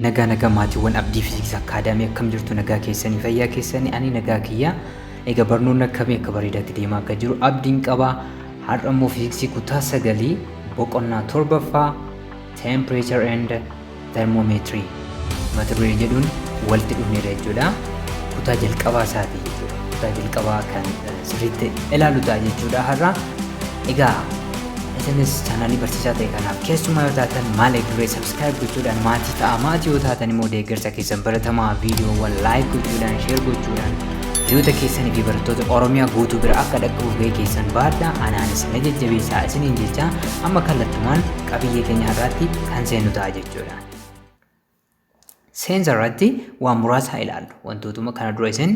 nagaa maatiiwwan Abdii Fiiziksii Akaadaamii akkam jirtu nagaa keessanii fayyaa keessanii ani nagaa kiyya egaa barnoonni akkamii akka bareedaatti deemaa akka jiru abdiin qaba har'a immoo fiiziksii kutaa 9 boqonnaa 7ffaa temperature and thermometry mata duree jedhuun walitti dhufneera jechuudha kutaa jalqabaa isaati jechuudha kutaa jalqabaa kan sirriitti ilaalu ta'a jechuudha har'a egaa isinis chaanalii barsiisaa ta'e kanaaf keessumaa yoo taatan maal eegduree subscribe gochuudhaan maatii ta'a maatii yoo taatan immoo deeggarsa keessan baratamaa viidiyoowwan laayik gochuudhaan sheer gochuudhaan hiriyoota keessanii fi barattoota Oromiyaa guutuu bira akka dhaqqabuuf gahee keessan baadhaa anaanis na jajjabeessaa isiniin jecha amma kallattumaan qabiyyee keenya irratti kan seennu ta'a jechuudha. Seensa irratti waan muraasa ilaallu wantootuma kana dura isin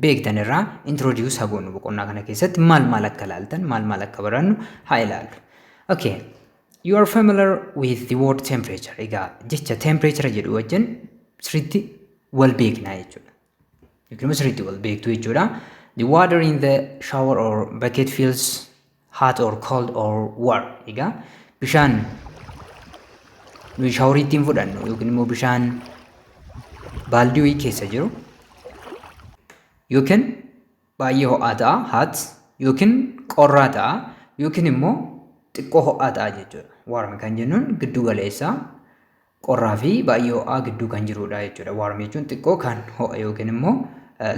beektan irraa introduce haa goonu boqonnaa kana keessatti maal akka ilaaltan maal akka barannu haa ilaallu. Okay, you are familiar with the word temperature. Egaa jecha temperature jedhu wajjin sirriitti wal beeknaa jechuudha. Yookiin sirriitti wal beektu jechuudha. The water in the shower or bucket feels hot or cold or warm. Egaa bishaan nuyi shaaworii ittiin fudhannu yookiin immoo bishaan baaldii keessa jiru yookiin baay'ee ho'aa ta'a hot yookiin qorraa ta'a yookiin immoo xiqqoo ho'aa ta'a jechuudha. Warm kan jennuun giddu galeessa qorraa fi baay'ee ho'aa gidduu kan jirudha jechuudha. Warm jechuun xiqqoo kan ho'a yookiin immoo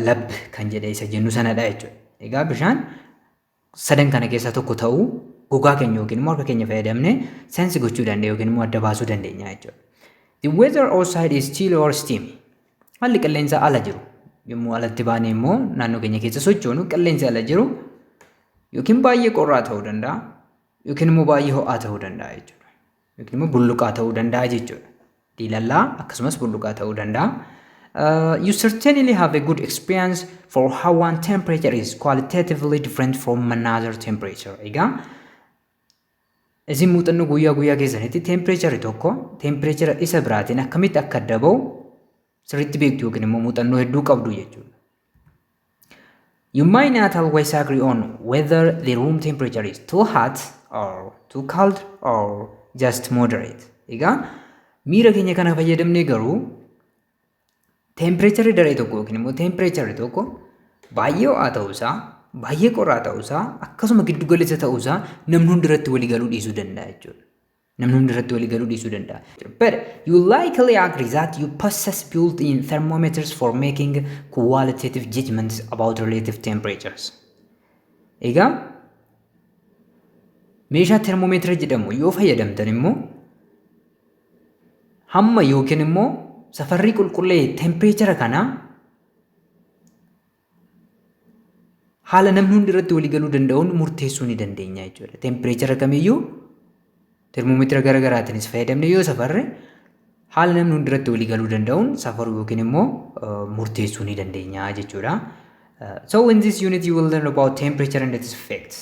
lab kan jedhee isa jennu sanadha jechuudha. Egaa bishaan sadan kana keessaa tokko ta'uu gogaa keenya yookiin immoo harka keenya fayyadamnee seensi gochuu dandeenya yookiin immoo adda baasuu dandeenya jechuudha. The weather outside is chill or steamy. Haalli qilleensa ala jiru yommuu alatti baanee immoo naannoo keenya keessa sochoonu qilleensi ala jiru yookiin baay'ee qorraa ta'uu danda'a yookiin immoo baay'ee ho'aa ta'uu danda'a jechuudha. Yookiin immoo bulluqaa ta'uu danda'a jechuudha. Diilallaa akkasumas bulluqaa ta'uu danda'a. You certainly have a good experience for how one temperature is qualitatively different from another temperature. Egaa isin muuxannoo guyyaa keessanitti temperature tokko temperature isa biraatiin akkamitti akka adda ba'u sirriitti beektu yookiin immoo muuxannoo hedduu qabdu jechuudha. You might not always agree on whether the room temperature is too hot or too cold or just moderate. Egaa miira keenya kana fayyadamnee garuu temperature daree tokko yookiin immoo temperature tokko baay'ee ho'aa ta'uusaa baay'ee qorraa ta'uusaa akkasuma giddu galeessa ta'uusaa namni hundirratti walii galuu dhiisuu danda'a jechuudha. Namni hundirratti walii galuu dhiisuu danda'a. But you likely agree that you possess built-in thermometers for making qualitative judgments about relative temperatures. Egaa meeshaa thermometer jedhamu yoo fayyadamtan immoo hamma yookiin immoo safarrii qulqullee temperature kana haala namni hundirratti walii galuu danda'uun murteessuu ni dandeenya jechuudha. Temperature kamiyyuu termomeetira garagaraatiinis fayyadamne yoo safarre haala namni hundirratti walii galuu danda'uun safaruu yookiin immoo murteessuu ni dandeenya jechuudha. So in this unit you will learn about temperature and its effects.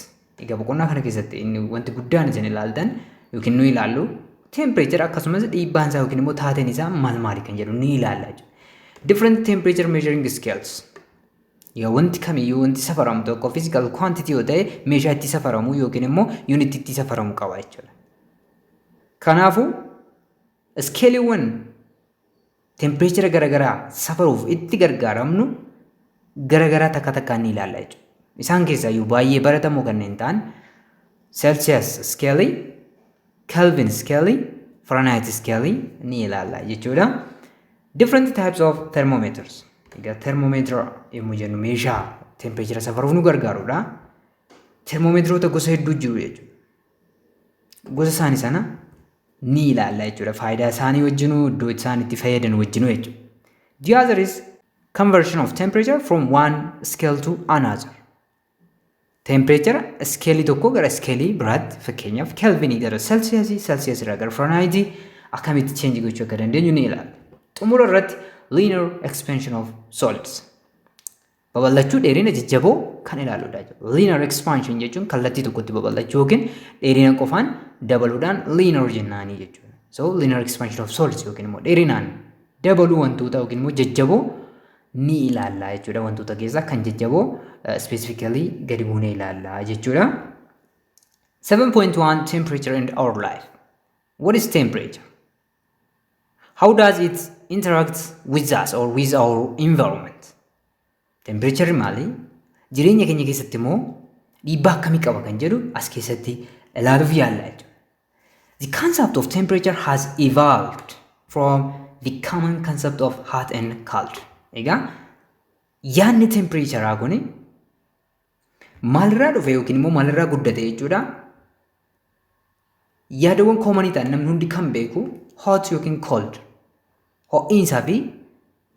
Egaa boqonnaa kana keessatti inni wanti guddaan isin ilaaltan yookiin nu ilaallu temperature akkasumas dhiibbaan isaa yookiin immoo taateen isaa maali kan jedhu ni ilaalla jechuudha. Different temperature measuring scales. Yaa wanti kamiyyuu wanti safaramu tokko physical quantity yoo ta'e meeshaa itti safaramu yookiin immoo unit itti safaramu qaba jechuudha. Kanaafuu iskeeliiwwan temperature garagaraa safaruuf itti gargaaramnu garagaraa takka takkaan ni ilaalla jechuudha. Isaan keessaa iyyuu baay'ee baratamoo kanneen ta'an Celsius scale, Kelvin scale, Fahrenheit scale ni ilaalla jechuudha. Different types of thermometers. Egaa thermometer yommuu jennu meeshaa temperature safaruuf nu gargaarudha. Thermometeroota gosa hedduu jiru jechuudha. Gosa isaanii sana ni ilaalla jechuudha. Faayidaa isaanii wajjinuu iddoo isaan itti fayyadan wajjinuu jechuudha. The other is conversion of temperature from one scale to another. Temperature skeelii tokko gara skeelii biraatti fakkeenyaaf Kelvinii gara Celsiusii, Celsius irraa gara Fahrenheit akkamitti change gochuu akka dandeenyu ni ilaalla. Xumura irratti linear expansion of solids. Babal'achuu dheerina jajjaboo kan ilaaludha jechuudha. Linear expansion jechuun kallattii tokkotti babal'achuu yookiin dheerina qofaan dabaluudhaan linear jennaanii jechuudha. So linear expansion of solids yookiin immoo dheerinaan dabaluu wantoota yookiin immoo jajjaboo ni ilaalla jechuudha. Wantoota keessaa kan jajjaboo specifically gadi buunee ilaalla jechuudha. 7.1 Temperature in our life. What is temperature? How does it interacts with us or with our environment. Temperature maali? Jireenya keenya keessatti immoo dhiibbaa akkamii qaba kan jedhu as keessatti ilaaluuf yaalla jechuudha. The concept of temperature has evolved from the common concept of hot and cold. Egaa yaadni temperatureaa kuni maalirraa dhufe yookiin immoo maalirraa guddate jechuudha. Yaadawwan koomanii ta'an namni hundi kan beeku hot yookiin cold, ho'iinsaa fi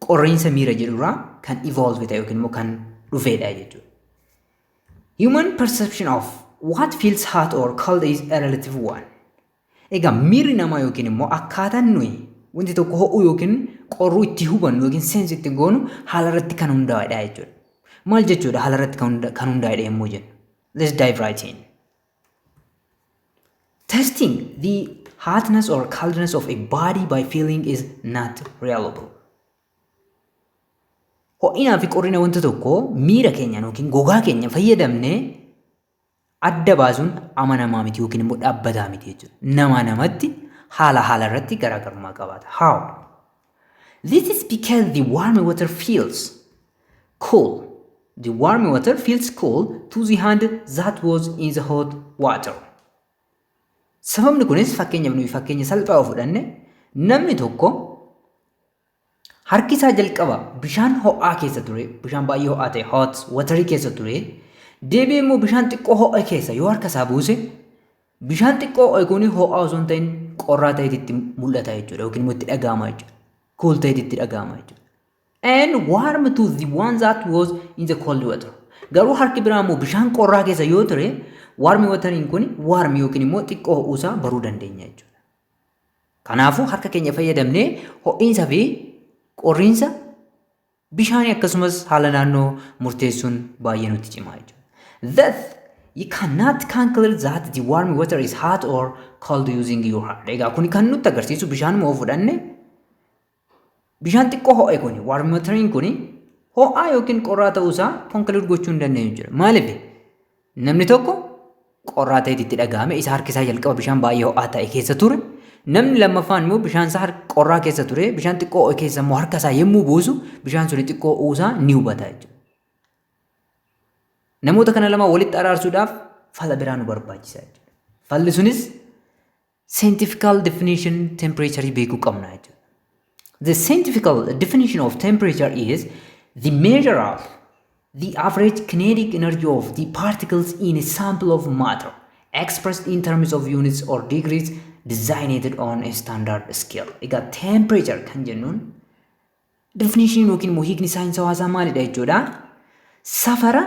qorriinsa miira jedhurraa kan evolve ta'e yookiin immoo kan dhufedha jechuudha. Human perception of what feels hot or cold is a relative one. Egaa miirri namaa yookiin immoo akkaataan nuyi wanti tokko ho'uu yookiin qorruu itti hubannu yookiin seensi itti goonu haala irratti kan hundaa'edha jechuudha. Maal jechuudha haala irratti kan hundaa'edha yommuu jennu? Let's dive right in. Testing the hotness or coldness of a body by feeling is not reliable. Ho'inaa fi qorrina wanta tokko miira keenyaan yookiin gogaa keenya fayyadamnee adda baasuun amanamaa miti yookiin immoo dhaabbataa miti jechuudha. Nama namatti haala irratti garaagarummaa qabaata. How? This is because the warm water feels cool. The warm water feels cool to the hand that was in the hot water. Sababni kunis fakkeenya salphaa fudhanne namni tokko harki isaa jalqaba bishaan ho'aa keessa ture, bishaan baay'ee ho'aa ta'e hot water keessa ture. Deebi'ee immoo bishaan xiqqoo ho'a keessa yoo harka isaa buuse bishaan xiqqoo ho'a kun ho'aa osoo hin ta'in qorraa ta'etti mul'ata jechuudha yookiin immoo itti dhaga'ama jechuudha. Cool ta'etti dhaga'ama jechuudha. And warm to the one that was in the cold water. Garuu harki biraa immoo bishaan qorraa keessa yoo ture warm wateriin kun warm yookiin immoo xiqqoo ho'uusaa baruu dandeenya jechuudha. Kanaafuu harka keenya fayyadamnee ho'iinsa fi qorriinsa bishaanii akkasumas haala naannoo murteessuun baay'ee nutti cimaa jechuudha. Thus, you cannot calculate that the warm water is hot or cold using your hand. Egaa kuni kan nutti agarsiisu bishaan moo fudhanne bishaan xiqqoo ho'e kuni warm wateriin kuni ho'aa yookiin qorraa ta'uusaa conclude gochuu hin dandeenyu jira. Maaliif namni tokko qorraa ta'etti dhaga'ame isa harki isaa jalqaba bishaan baay'ee ho'aa ta'e keessa ture. Namni lammaffaan immoo bishaan isaa qorraa keessa ture bishaan xiqqoo ho'e keessa immoo harka isaa yemmuu buusu bishaan sun xiqqoo ho'uusaa ni hubata jechuudha. Namoota kana lama walitti araarsuudhaaf fala biraa nu barbaachisa jechuudha. Falli sunis scientific definition temperature beekuu qabna jechuudha. The scientific definition of temperature is the measure of the average kinetic energy of the particles in a sample of matter expressed in terms of units or degrees designated on a standard scale. Egaa temperature kan jennuun definition yookiin immoo hiikni saayinsii hawaasaa maalidha jechuudha? Safara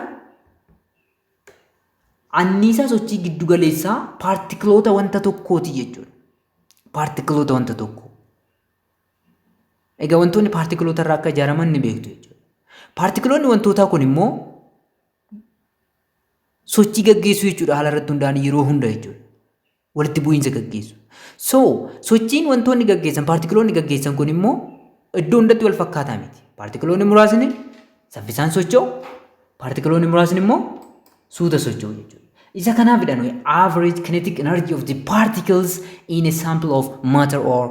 anniisaa sochii giddugaleessaa paartikiloota wanta tokkooti jechuudha. Paartikiloota wanta tokko. Egaa wantoonni paartikiloota irraa akka ijaaraman ni beektu jechuudha. Paartikiloonni wantootaa kun immoo sochii gaggeessu jechuudha haala irratti hundaa'an yeroo hunda jechuudha. Walitti bu'iinsa gaggeessu. So, sochiin wantoonni gaggeessan paartikiloonni gaggeessan kun immoo iddoo hundatti wal fakkaataa miti. Paartikiloonni muraasni saffisaan socho'u, paartikiloonni muraasni immoo suuta socho'u jechuudha. Isa kanaafidha nuyi average kinetic energy of the particles in a sample of matter or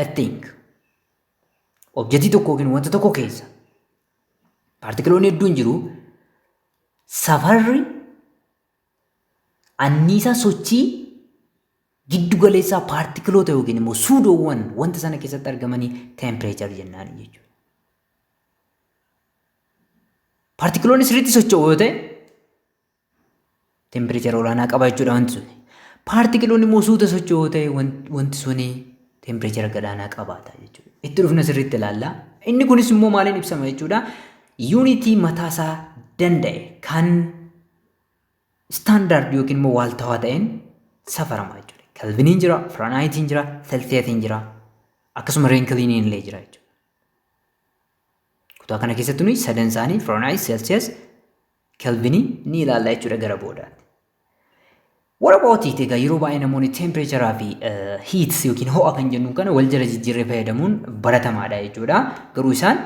a thing. Objektii tokko yookiin wanta tokko keessa paartikiloonni hedduun jiru safarri anniisaa sochii giddugaleessaa paartikiloota yookiin immoo suudoowwan wanta sana keessatti argamanii temperature jennaan jechuudha. Paartikiloonni sirriitti socho'u yoo ta'e temperature olaanaa qaba jechuudha wanti suni. Paartikiloonni immoo suuta socho'u yoo ta'e wanti suni temperature gadaanaa qabaata jechuudha. Itti dhufna sirriitti ilaalla. Inni kunis immoo maaliin ibsama jechuudha? Unitii mataasaa danda'e kan standard yookiin immoo waaltawaa ta'een safarama jechuudha. Kelviniin jira, Fahrenheitiin jira, Celsiusiin jira, akkasuma Rankiniin illee jira jechuudha. Kutaa kana keessatti nuyi sadan isaanii Fahrenheit, Celsius, Kelvinii ni ilaalla jechuudha gara boodaatti. What about it? Egaa yeroo baay'ee namoonni temperature fi heat yookiin ho'a kan jennu kana wal jala jijjiirree fayyadamuun baratamaadha jechuudha. Garuu isaan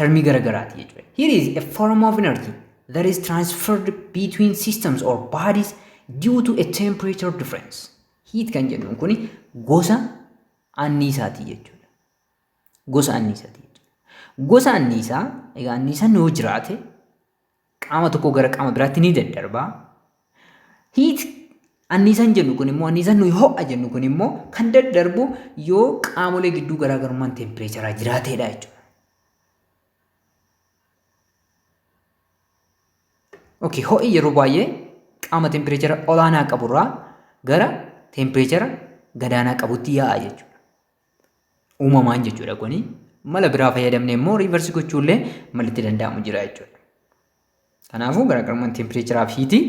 termii garagaraati jechuudha. Here is a form of energy that is transferred between systems or bodies due to a temperature difference. Heat kan jennuun kuni gosa anniisaati jechuudha. Gosa anniisaati jechuudha. Gosa anniisaa egaa anniisaan yoo jiraate qaama tokko gara qaama biraatti ni daddarba. Heat anniisaan jennu kun immoo anniisaan nuyi ho'a jennu kun immoo kan daddarbu yoo qaamolee gidduu garaagarummaan tempireecharaa jiraateedha jechuudha. Okay, ho'i yeroo baay'ee qaama tempireechara olaanaa qaburraa gara tempireechara gadaanaa qabutti yaa'a jechuudha. Uumamaan jechuudha kuni. Mala biraa fayyadamne immoo riivarsi gochuullee malitti danda'amu jira jechuudha. Kanaafuu garaagarummaan tempireecharaa fi hiitii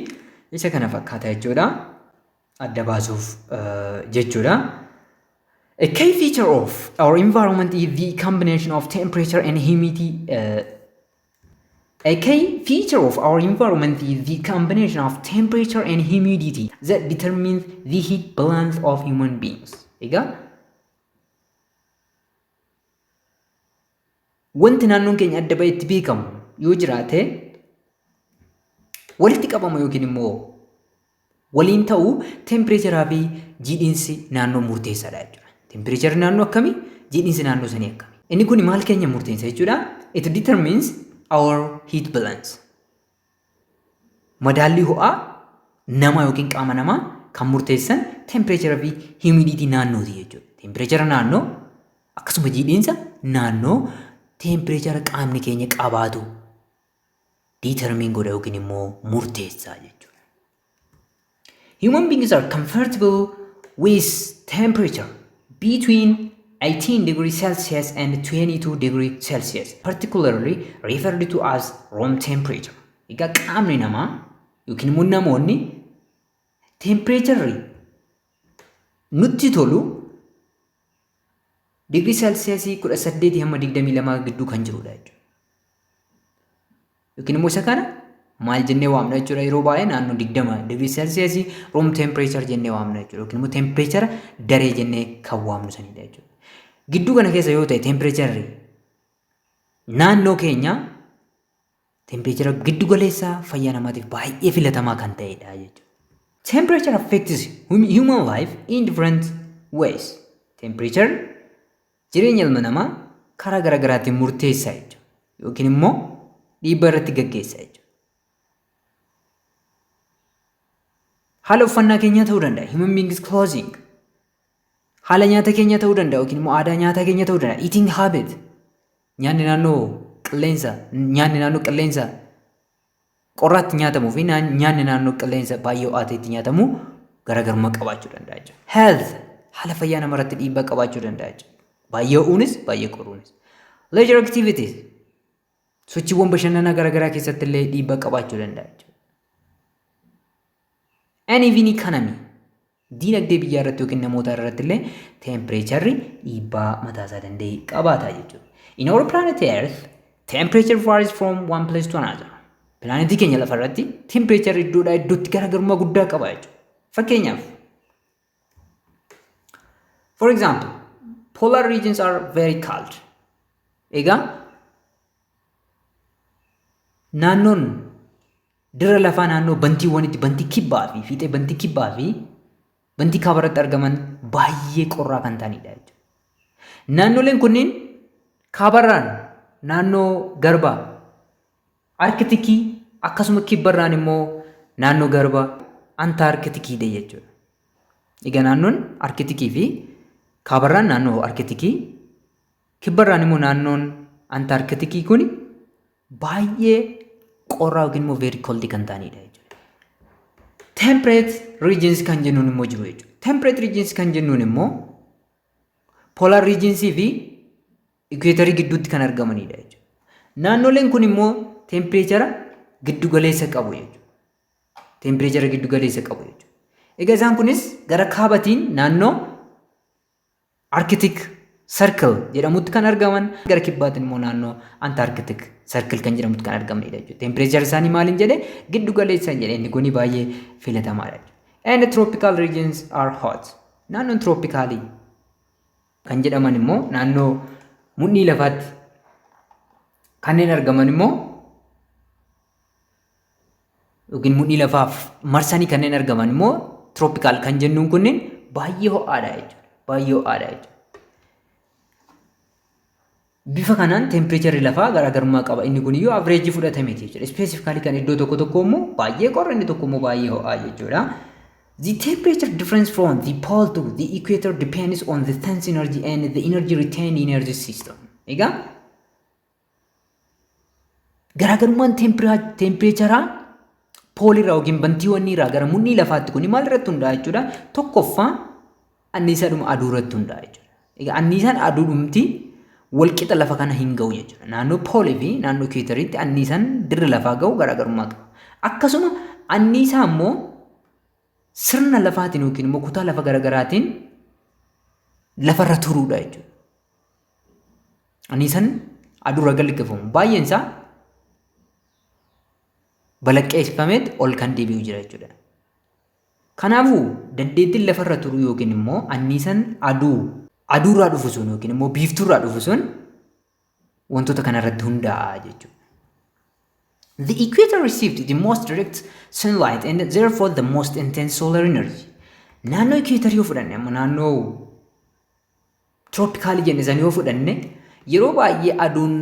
isa kana fakkaata jechuudha. Adda baasuuf jechuudha. A key feature of our environment is the combination of temperature and humidity. A key feature of our environment is the combination of temperature and humidity that determines the heat balance of human beings. Egaa wanti naannoon keenya adda bahetti beekamu yoo jiraate walitti qabama yookiin immoo waliin ta'uu tempireecharaa fi jiidhinsi naannoo murteessaadha jechuudha. Tempireechara naannoo akkamii? Jiidhinsi naannoo sanii akkamii? Inni kun maal keenya murteessa jechuudha? It determines our heat balance. Madaalli ho'aa nama yookiin qaama namaa kan murteessan tempireechara fi humidity naannooti jechuudha. Tempireechara naannoo akkasuma jiidhinsa naannoo tempireechara qaamni keenya qabaatu determine godha yookiin immoo murteessaa jechuudha. Human beings are comfortable with temperature between 18 degrees Celsius and 22 degrees Celsius, particularly referred to as room temperature. Egaa qaamni namaa yookiin immoo namoonni tempireecharri nutti tolu degree Celsius 18 hamma 22 gidduu kan jirudha jechuudha. Yookiin immoo isa kana maal jennee waamna jechuudha yeroo baay'ee naannoo 20 degree Celsius room temperature jennee waamna jechuudha. Yookiin immoo tempireechara daree jennee kan waamnu sanidha jechuudha. Gidduu kana keessa yoo ta'e tempireecharri naannoo keenya tempireechara giddu galeessaa fayyaa namaatiif baay'ee filatamaa kan ta'edha jechuudha. Temperature affects human life in different ways. Temperature jireenya ilma namaa karaa garaa garaatiin murteessaa jechuudha. Yookiin immoo dhiibbaa irratti gaggeessaa jechuudha. Haala uffannaa keenyaa ta'uu danda'a. Human beings clothing. Haala nyaata keenya ta'uu danda'a yookiin immoo aadaa nyaataa keenya ta'uu danda'a. Eating habit. Nyaanni naannoo qilleensa qorraatti nyaatamuu fi nyaanni naannoo qilleensa baay'ee ho'aa ta'etti nyaatamu garaagarummaa qabaachuu danda'a jechuudha. Health. Haala fayyaa namarratti dhiibbaa qabaachuu danda'a jechuudha. Baay'ee ho'uunis baay'ee qorruunis. Leisure activities. Sochiiwwan bashannanaa garaagaraa keessatti illee dhiibbaa qabaachuu danda'a jechuudha. And even economy. Diinagdee biyyaa irratti yookiin namoota irratti illee tempireecharri dhiibbaa mataasaa danda'e qabaata jechuudha. In our planet Earth, temperature varies from one place to another. Pilaanetii keenya lafa irratti tempireecharri iddoodhaa iddootti garaagarummaa guddaa qaba jechuudha. Fakkeenyaaf, for example, polar regions are very cold. Egaa naannoon dirra lafaa naannoo bantiiwwanitti bantii kibbaa fi fiixee bantii kibbaa fi bantii kaabarratti argaman baay'ee qorraa kan ta'anidha jechuudha. Naannoleen kunniin kaabarraan naannoo garbaa arktikii akkasuma kibbarraan immoo naannoo garbaa antaarktikiidha jechuudha. Egaa naannoon arktikii fi kaabarraan naannoo arktikii kibbarraan immoo naannoon antaarktikii kun baay'ee qorraa yookiin immoo very cold kan ta'anidha jechuudha. Temperate regions kan jennuun immoo jiru jechuudha. Temperate regions kan jennuun immoo polar regions fi equator gidduutti kan argamanidha jechuudha. Naannoleen kun immoo tempireechara giddu galeessa qabu jechuudha. Tempireechara giddu galeessa qabu jechuudha. Egaa isaan kunis gara kaabatiin naannoo Arctic Circle jedhamutti kan argaman, gara kibbaatiin immoo naannoo Antarctic Circle kan jedhamutti kan argamanidha jechuudha. Tempireechara isaanii maaliin jedhee giddu galeessa jedhee inni kun baay'ee filatamaadha jechuudha. And tropical regions are hot. Naannoon troopikaalii kan jedhaman immoo naannoo mudhii lafaatti kanneen argaman immoo yookiin mudhii lafaaf marsanii kanneen argaman immoo troopikaal kan jennuun kunneen baay'ee ho'aadha jechuudha. Baay'ee ho'aadha jechuudha. bifa kanaan tempereecharii lafaa garaagarummaa qaba. Inni kun iyyuu averejii fudhatameeti jechuudha. Specifically kan iddoo tokko tokko immoo baay'ee qorra, inni tokko immoo baay'ee ho'aa jechuudha. The temperature difference from the pole to the equator depends on the sun's energy and the energy retained in energy system. Egaa garaagarummaan tempereecharaa poolirraa yookiin bantiiwwan irraa gara munnii lafaatti kun maal irratti hundaa'a jechuudha. Tokkoffaa anniisaadhuma aduu irratti hundaa'a jechuudha. Egaa anniisaan aduu dhumti walqixa lafa kana hin ga'u jechuudha. Naannoo poolii fi naannoo equatoriitti anniisaan dirra lafaa ga'u garaagarummaa qaba. Akkasuma anniisaa immoo sirna lafaatiin yookiin immoo kutaa lafa garaagaraatiin lafarra turuudha jechuudha. Anniisaan aduurra galgalafamu baay'een isaa balaqqeessifameet ol kan deebi'u jira jechuudha. Kanaafuu dandeettiin lafarra turu yookiin immoo anniisaan aduurraa dhufu sun yookiin immoo biiftuurraa dhufu sun wantoota kanarratti hundaa'a jechuudha. The equator received the most direct sunlight and therefore the most intense solar energy. Naannoo equator yoo fudhanne amma naannoo troopikaalii jenne san yoo fudhanne yeroo baay'ee aduun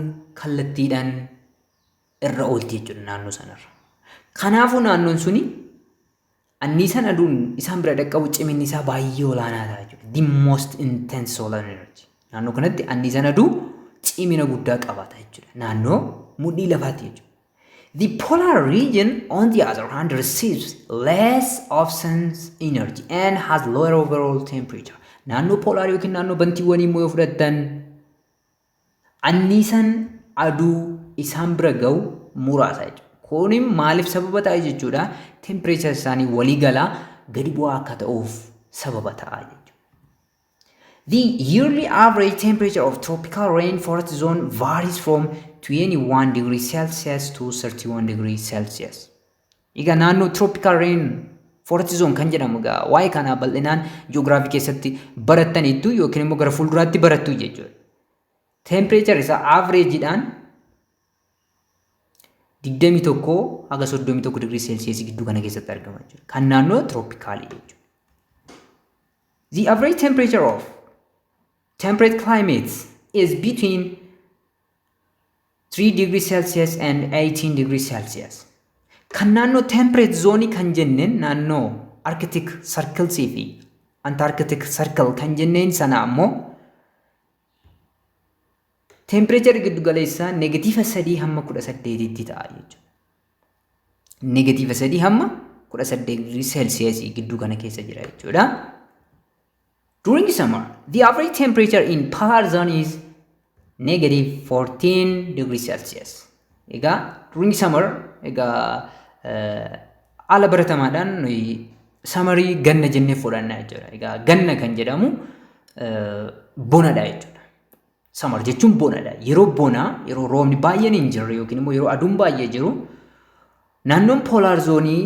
kallattiidhaan irra oolti jechuudha naannoo sanarra. Kanaafuu naannoon suni anniisaan aduun isaan bira dhaqqabu ciminni isaa baay'ee olaanaa ta'a jechuudha. The most intense solar energy. Naannoo kanatti anniisaan aduu cimina guddaa qabaata jechuudha. Naannoo mudhii lafaatti jechuudha. The polar region on the other hand receives less of sun's energy and has lower overall temperature. Naannoo polar yookiin naannoo bantiiwwanii immoo yoo fudhattan anniisaan aduu isaan bira ga'u muraasa jechuudha. Kunis maaliif sababa ta'a jechuudha? Temperature isaanii walii galaa gadi bu'aa akka ta'uuf sababa ta'a jechuudha. The yearly average temperature of tropical rainforest zone varies from 21 degrees Celsius to 31 degrees Celsius. Egaa naannoo tropical rainforest zone kan jedhamu egaa waa'ee kanaa bal'inaan ji'oogiraafii keessatti barattaniittu yookiin immoo gara fuulduraatti barattu jechuudha. Temperature isaa averageidhaan 21 haga 31 degrees Celsius gidduu kana keessatti argama jechuudha. Kan naannoo tropikaalii jechuudha. The average temperature of temperate climates is between 3 degrees Celsius and 18 degrees Celsius. Kan naannoo temperate zone kan jenneen naannoo Arctic Circle fi Antarctic Circle kan jenneen sana ammoo temperature giddu galeessaa -3 hamma 18tti ta'a jechuudha. -3 hamma 18 degrees Celsius gidduu kana keessa jira jechuudha. During summer, the average temperature in polar zone is -14 degrees Celsius. Egaa during summer egaa ala baratamaadhaan samarii ganna jennee fudhanna jechuudha. Egaa ganna kan jedhamu bonadha jechuudha. Summer jechuun bonadha. Yeroo bonaa, yeroo roobni baay'een hin jirre yookiin immoo yeroo aduun baay'ee jiru naannoon polar zoonii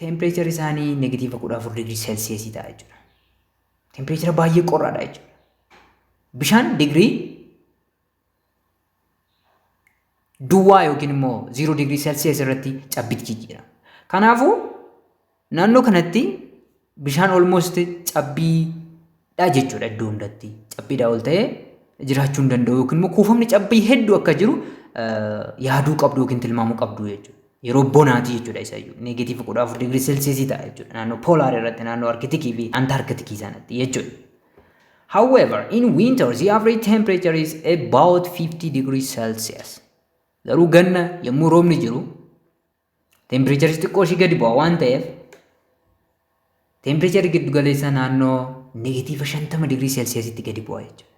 temperature isaanii -14 degrees Celsius ta'a jechuudha. Temperature baay'ee qorraadha jechuudha. Bishaan digirii duwwaa yookiin immoo 0 degree Celsius irratti cabbitti jijjiirama. Kanaafuu naannoo kanatti bishaan almost cabbiidha jechuudha iddoo hundatti. Cabbiidha ol ta'ee jiraachuu hin danda'u yookiin immoo kuufamni cabbii hedduu akka jiru yaaduu qabdu yookiin tilmaamuu qabdu jechuudha. Yeroo bonaati jechuudha isayyuu -14 degree Celsius ta'a jechuudha. Naannoo polar irratti naannoo Arctic fi Antarctic sanatti jechuudha. However, in winter the average temperature is about 50 degrees Celsius. Garuu ganna yommuu roobni jiru temperature xiqqoo ishii gadi bu'a waan ta'eef temperature giddu galeessaa naannoo -50 degrees Celsius tti gadi bu'a jechuudha.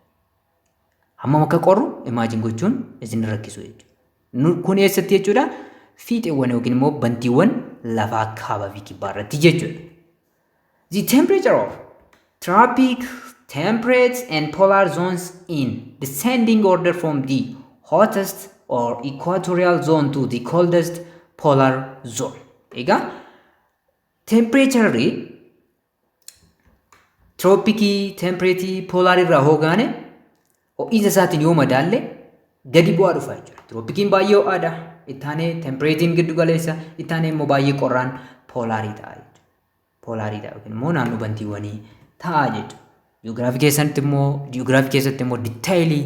Hammam akka qorru imagine gochuun isin rakkisu jechuudha. Kun eessatti jechuudha? Fiixeewwan yookiin immoo bantiiwwan lafaa kaabaa fi kibbaa irratti jechuudha. The temperature of tropic, temperate and polar zones in descending order from the hottest or equatorial zone to the coldest polar zone. Egaa temperature tropikii, temperate, polar irraa hoogaane ho'iinsa isaatiin yoo madaalle gadi bu'aa dhufa jechuudha. Tropikiin baay'ee ho'aadha. Ittaanee temperatiin giddu galeessa, ittaanee immoo baay'ee qorraan poolaarii ta'a jechuudha. Poolaarii ta'a yookiin immoo naannoo bantiiwwanii ta'a jechuudha. Ji'oogiraafii keessatti immoo diiteeyilii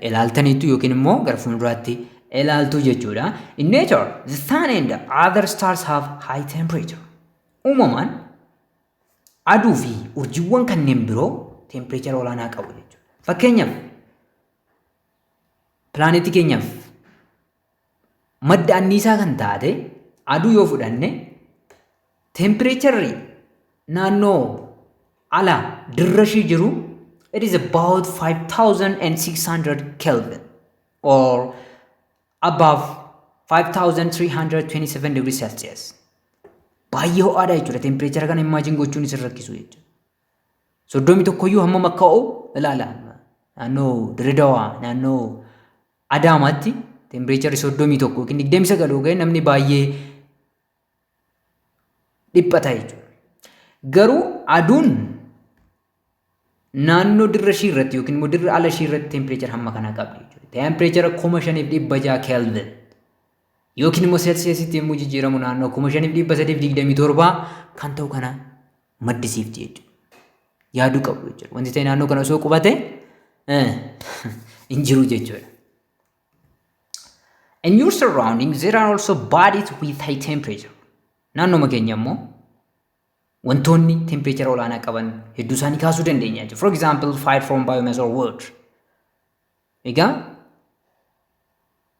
ilaaltaniitu yookiin immoo gara fuulduraatti ilaaltu jechuudha. In nature, the sun and other stars have high temperature. Uumamaan aduu fi urjiiwwan kanneen biroo temperature olaanaa qabu jechuudha. Fakkeenyaaf pilaanetii keenyaaf madda anniisaa kan taate aduu yoo fudhanne temperature naannoo ala dirrashii jiru it is about 5600 Kelvin or above 5327 degrees Celsius. Baay'ee ho'aadha jechuudha. Temperature kana imagine gochuun isin rakkisu jechuudha. 31 hammam akka ho'u ilaala. Naannoo Dirredawaa, naannoo Adaamaatti temperature 31 yookiin 29 ga'e namni baay'ee dhiphata jechuudha. Garuu aduun naannoo dirra ishii irratti yookiin immoo dirra ala ishii irratti temperature hamma kanaa qabdi jechuudha. Temperature 5600 Kelvin yookiin immoo Celsiusitti yommuu jijjiiramu naannoo 5327 kan ta'u kana maddisiifti jechuudha. Yaaduu qabu jechuudha. Wanti ta'e naannoo kana osoo qubate hin jiru jechuudha. In your surroundings, there are also bodies with high temperature. Naannoo keenya immoo wantoonni temperature olaanaa qaban hedduu isaanii kaasuu dandeenya jechuudha. For example, fire from biomass or wood. Egaa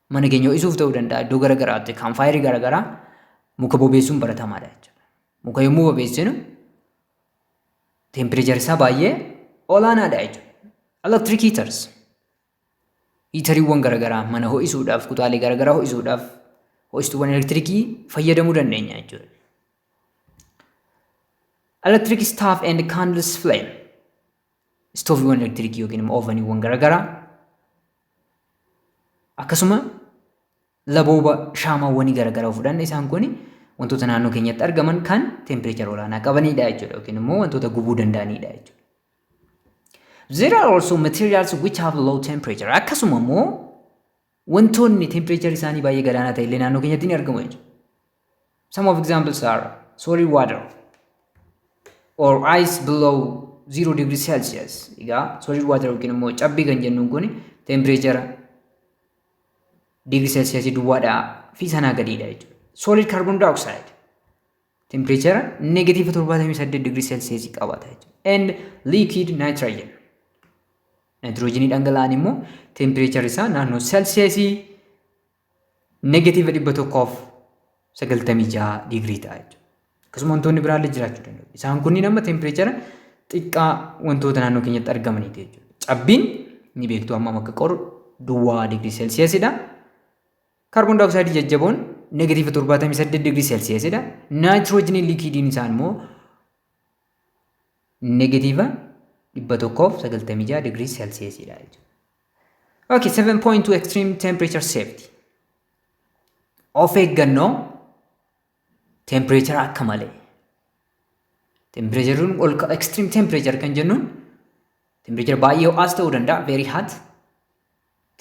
mana keenya ho'isuuf ta'uu danda'a. Iddoo garagaraatti kan faayirii garagaraa muka bobeessuun baratamaadha jechuudha. Muka yommuu bobeessinu temperature isaa baay'ee olaanaadha jechuudha. Electric heaters. Hiitariiwwan garagaraa mana ho'isuudhaaf kutaalee garagaraa ho'isuudhaaf ho'istuuwwan elektirikii fayyadamuu dandeenya jechuudha. Electric stove and candles flame. Stooviiwwan elektirikii yookiin immoo oovaniiwwan garagaraa akkasuma labooba shaamaawwanii garagaraa fudhanne isaan kun wantoota naannoo keenyatti argaman kan temperature olaanaa qabanidha jechuudha yookiin immoo wantoota gubuu danda'anidha jechuudha. There are also materials which have low temperature. Akkasuma immoo wantoonni temperature isaanii baay'ee gadaanaa ta'e illee naannoo keenyatti ni argamu jechuudha. Some of examples are solid water or ice below 0 degrees Celsius. Egaa solid water yookiin immoo cabbii kan jennuun kun temperature degree Celsius duwwaadhaa fi sanaa gadiidha jechuudha. Solid carbon dioxide temperature negative 78 degree Celsius qabata jechuudha. And liquid nitrogen. Nitrogenii dhangala'aan immoo temperature isaa naannoo Celsius negative 196 degree ta'a jechuudha. Akkasuma wantoonni biraallee jiraachuu danda'u. Isaan kunniin amma temperature xiqqaa wantoota naannoo keenyatti argamaniiti jechuudha. Cabbiin ni beektu hammam akka qoru duwwaa degree Celsiusidha. Carbon dioxide jajjaboon negative 78 degree Celsiusidha. Nitrogen liquidiin isaan immoo negative 196 degree Celsiusidha jechuudha. Okay, 7.2 extreme temperature safety. Of eeggannoo temperature akka malee. Temperature extreme temperature kan jennuun temperature baay'ee ho'aas ta'uu danda'a, very hot.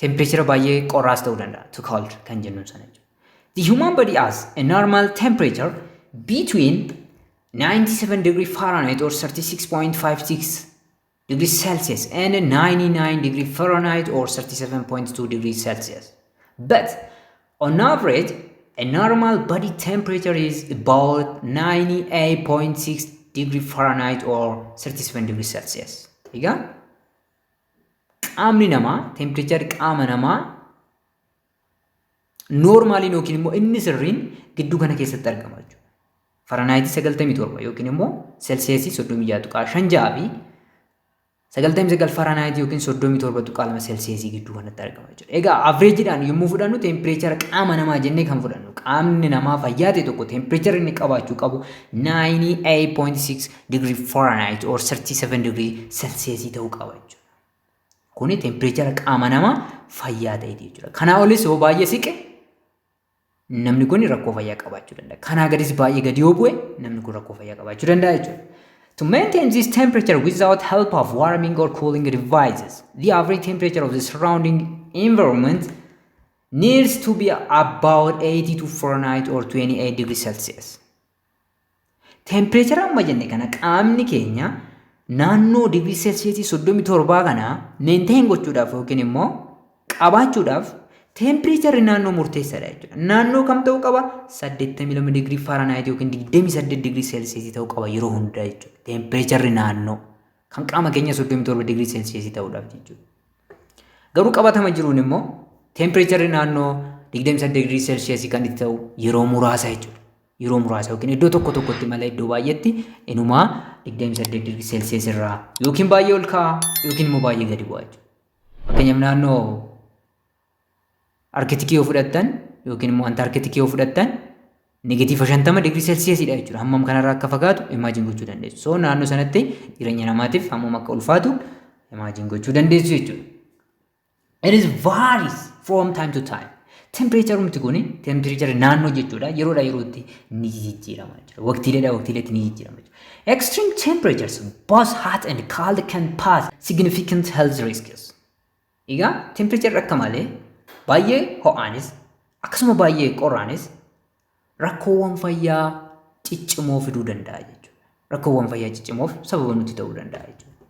Temperature baay'ee qorraas ta'uu danda'a, too cold kan jennuun sana jechuudha. The human body has a normal temperature between 97 degree Fahrenheit or 36.56 degrees Celsius and 99 degree Fahrenheit or 37.2 degrees Celsius. But on average, a normal body temperature is about 98.6 degree Fahrenheit or 37 degrees Celsius. Egaa qaamni namaa temperature qaama namaa normally yookiin immoo inni sirriin gidduu kana keessatti argama jechuudha. Fahrenheit 97 yookiin immoo Celsius 36.5 fi 99 Fahrenheit yookiin 37.2 Celsius gidduu kanatti argama jechuudha. Egaa averageidhaan yommuu fudhannu temperature qaama namaa jennee kan fudhannu qaamni namaa fayyaa ta'e tokko temperature inni qabaachuu qabu 98.6 degree Fahrenheit or 37 degree Celsius ta'uu qaba jechuudha. Kuni temperature qaama namaa fayyaa ta'e jechuudha. Kanaa olis yoo baay'ee siqe namni kun rakkoo fayyaa qabaachuu danda'a. Kanaa gadis baay'ee gadi yoo bu'e namni kun rakkoo fayyaa qabaachuu danda'a jechuudha. To maintain this temperature without help of warming or cooling devices, the average temperature of the surrounding environment needs to be about 82 Fahrenheit or 28 degrees Celsius. Temperature amma jenne kana qaamni keenya naannoo digirii seelsiyeesii 37 kana meenteen gochuudhaaf yookiin immoo qabaachuudhaaf tempereecharii naannoo murteessaadha jechuudha. Naannoo kam ta'uu qaba? 82 digirii faaraanaayit yookiin 28 digirii seelsiyeesii ta'uu qaba yeroo hundaa jechuudha. Tempereecharii naannoo kan qaama keenya 37 digirii seelsiyeesii ta'uudhaaf jechuudha. Garuu qabatama jiruun immoo tempereecharii naannoo 28 digirii seelsiyeesii kan itti ta'u yeroo muraasa jechuudha. Yeroo muraasa yookiin iddoo tokkotti malee iddoo baay'eetti inumaa 28 digirii seelsiyeesii irraa yookiin baay'ee ol ka'a yookiin immoo baay'ee gadi bu'a jechuudha. Fakkeenyaaf naannoo Arktikii yoo fudhattan yookiin immoo Antaarktikii yoo fudhattan negatiiva 50 digirii seelsiyeesiidha jechuudha. Hammam kanarraa akka fagaatu imaajin gochuu dandeessu. So naannoo sanatti jireenya namaatiif hammam akka ulfaatu imaajin gochuu dandeessu jechuudha. It is varies from time to time. Tempereecharii kun tempereecharii naannoo jechuudha. Yeroodha yerootti ni jijjiirama jechuudha. Waqtiileetti ni jijjiirama jechuudha. Extreme temperatures, both hot and cold, can cause significant health risks. Egaa tempereecharii akka malee baay'ee ho'aanis akkasuma baay'ee qorraanis rakkoowwan fayyaa ciccimoo fiduu danda'a jechuudha. Rakkoowwan fayyaa ciccimoof sababa nuti ta'uu danda'a jechuudha.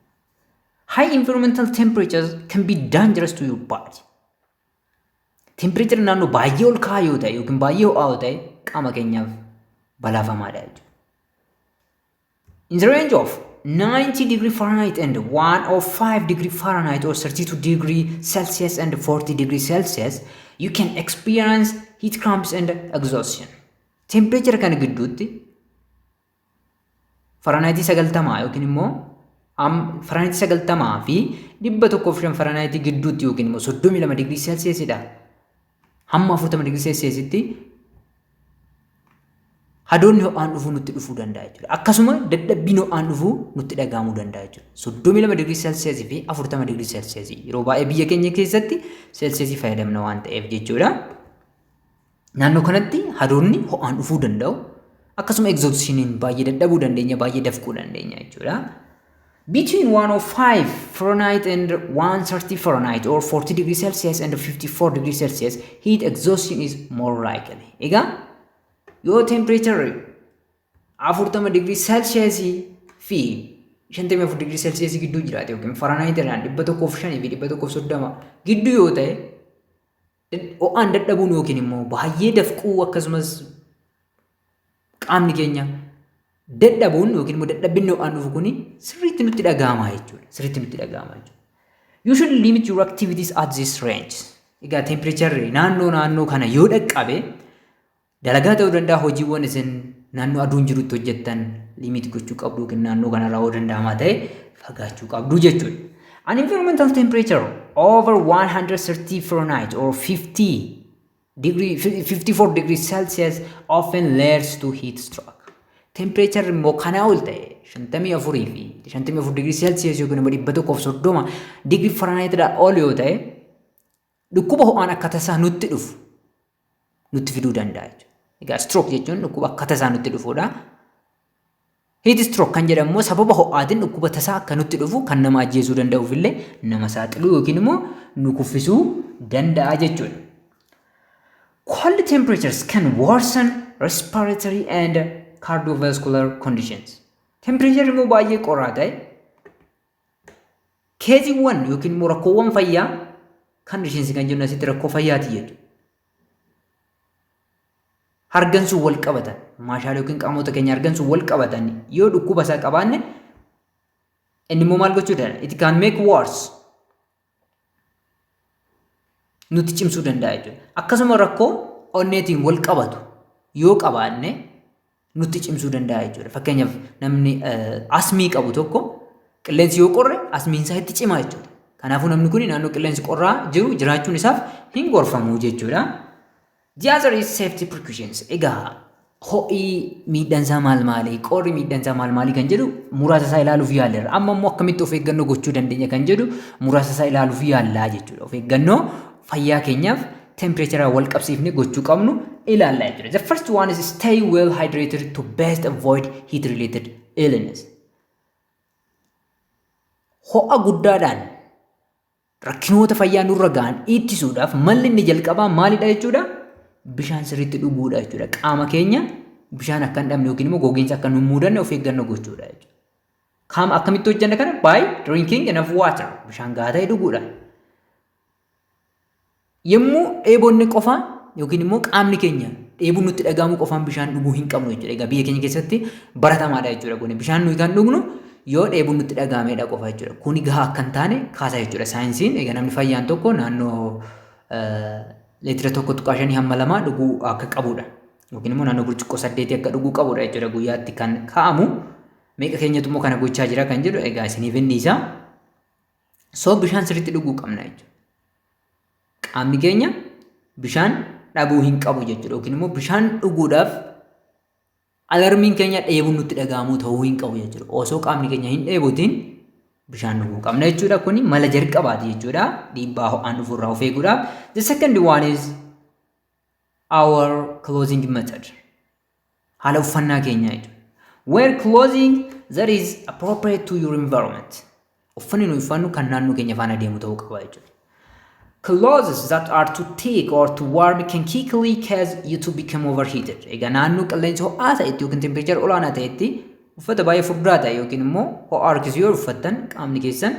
High environmental temperatures can be dangerous to your body. Tempereecharii naannoo baay'ee ol ka'aa yoo ta'e yookiin baay'ee ho'aa yoo ta'e qaama keenyaaf balaafamaadha jechuudha. In the range of 90 degree Fahrenheit and 105 degree Fahrenheit or 32 degree Celsius and 40 degree Celsius, you can experience heat cramps and exhaustion. Temperature kana gidduutti Fahrenheit 90 yookiin immoo Fahrenheit 90 fi 105 Fahrenheit gidduutti yookiin immoo 32 degree Celsius dha. Hamma 40 degree Celsius tti hadoonni ho'aan dhufuu nutti dhufuu danda'a jechuudha. Akkasuma dadhabbiin ho'aan dhufuu nutti dhagahamuu danda'a jechuudha. 32 digirii seelsiyeesii fi 40 digirii seelsiyeesii yeroo baay'ee biyya keenya keessatti seelsiyeesii fayyadamna waan ta'eef jechuudha. Naannoo kanatti hadoonni ho'aan dhufuu danda'u. Akkasuma egzooshiniin baay'ee dadhabuu dandeenya, baay'ee dafquu dandeenya jechuudha. Between 105 Fahrenheit and 130 Fahrenheit or 40 degrees Celsius and 54 degrees Celsius, heat exhaustion is more likely. Egaa yoo temperature 40 degree Celsius fi 54 degree Celsius gidduu jiraate yookiin Fahrenheit irraan 105 fi 130 gidduu yoo ta'e ho'aan dadhabuun yookiin immoo baay'ee dafquu akkasumas qaamni keenya dadhabuun yookiin immoo dadhabbiin ho'aan dhufu kuni sirriitti nutti dhaga'ama jechuudha. Sirriitti nutti dhaga'ama jechuudha. You should limit your activities at this range. Egaa temperature naannoo kana yoo dhaqqabe dalagaa ta'uu danda'a hojiiwwan isin naannoo aduun jirutti hojjettan limit gochuu qabdu yookiin naannoo kanarraa yoo danda'amaa ta'e fagaachuu qabdu jechuudha. An environmental temperature over 130 Fahrenheit or 54 degrees Celsius often leads to heat stroke. Temperature immoo kanaa ol ta'e 54 fi 54 degree Celsius yookiin immoo 130 degree Fahrenheit dha ol yoo ta'e dhukkuba ho'aan akka tasaa nutti dhufu nutti fiduu danda'a jechuudha. Egaa stroke jechuun dhukkuba akka tasaa nutti dhufuudha. Heat stroke kan jedhamu sababa ho'aatiin dhukkuba tasaa akka nutti dhufu kan nama ajjeesuu danda'uuf illee nama saaxiluu yookiin immoo nu kuffisuu danda'a jechuudha. Cold temperatures can worsen respiratory and cardiovascular conditions. Temperature immoo baay'ee qorraa ta'e keeziiwwan yookiin immoo rakkoowwan fayyaa conditions kan jennu asitti rakkoo fayyaati jechuudha. Hargansuu wal qabatan maashaalee yookiin qaamota keenya hargansuu wal qabatan yoo dhukkuba isaa qabaanne inni immoo maal gochuu danda'a? It can make worse. Nuti cimsuu danda'a jechuudha. Akkasuma rakkoo onneetiin wal qabatu yoo qabaanne nuti cimsuu danda'a jechuudha. Fakkeenyaaf namni asmii qabu tokko qilleensi yoo qorre asmiin isaa itti cimaa jechuudha. Kanaafuu namni kun naannoo qilleensi qorraa jiru jiraachuun isaaf hin gorfamu jechuudha. The other is safety precautions. Egaa ho'i miidhansaa maal maali? Qorri miidhansaa maal maali kan jedhu muraasa isaa ilaaluuf yaalleerra. Amma immoo akkamitti of eeggannoo gochuu dandeenya kan jedhu muraasa isaa ilaaluuf yaallaa jechuudha. Of eeggannoo fayyaa keenyaaf temperature wal qabsiifne gochuu qabnu ilaallaa jechuudha. The first one is stay well hydrated to best avoid heat related illness. Ho'a guddaadhaan rakkinoota fayyaa nurra ga'an ittisuudhaaf malli inni jalqabaa maalidha jechuudha? Bishaan sirriitti dhuguudha jechuudha. Qaama keenya bishaan akka hin dhabne yookiin immoo gogiinsa akka nu hin muudanne of eeggannoo gochuudha jechuudha. akkamitti hojjenna kana by drinking enough water bishaan gahaa ta'e dhuguudha. Yommuu dheebonne qofa yookiin immoo qaamni keenya dheebuun nutti dhagahamu qofaan bishaan dhuguu hin qabnu jechuudha. Egaa biyya keenya keessatti baratamaadha jechuudha. Kun bishaan nuyi kan dhugnu yoo dheebuun nutti dhagahamedha qofa jechuudha. Kuni gahaa akka hin taane kaasa jechuudha saayinsiin. Egaa namni fayyaan tokko naannoo leetira 1.5 hamma 2 dhuguu akka qabudha. Yookiin immoo naannoo burcuqqoo 8 akka dhuguu qabudha jechuudha guyyaatti kan kaa'amu. Meeqa keenyatu immoo kana gochaa jira kan jedhu egaa isiniif inni isaa. So bishaan sirriitti dhuguu qabna jechuudha. Qaamni keenya bishaan dhabuu hin qabu jechuudha. Yookiin immoo bishaan dhuguudhaaf alarmiin keenya dheebuun nutti dhagahamuu ta'uu hin qabu jechuudha. Osoo qaamni keenya hin dheebutiin bishaan dhuguu qabna jechuudha. Kuni mala jalqabaati jechuudha. Dhiibbaa ho'aan dhufurraa of eeguudhaaf. The second one is our clothing method. Haala uffannaa keenyaa jechuudha. Wear clothing that is appropriate to your environment. Uffanni nuyi uffannu kan naannoo keenya faana deemu ta'uu qaba jechuudha. Clothes that are too thick or too warm can quickly cause you to become overheated. Egaa naannoo qilleensa ho'aa ta'etti yookiin temperature olaanaa ta'etti uffata baay'ee furdaa ta'e yookiin immoo ho'aa harkisuu yoo uffattan qaamni keessan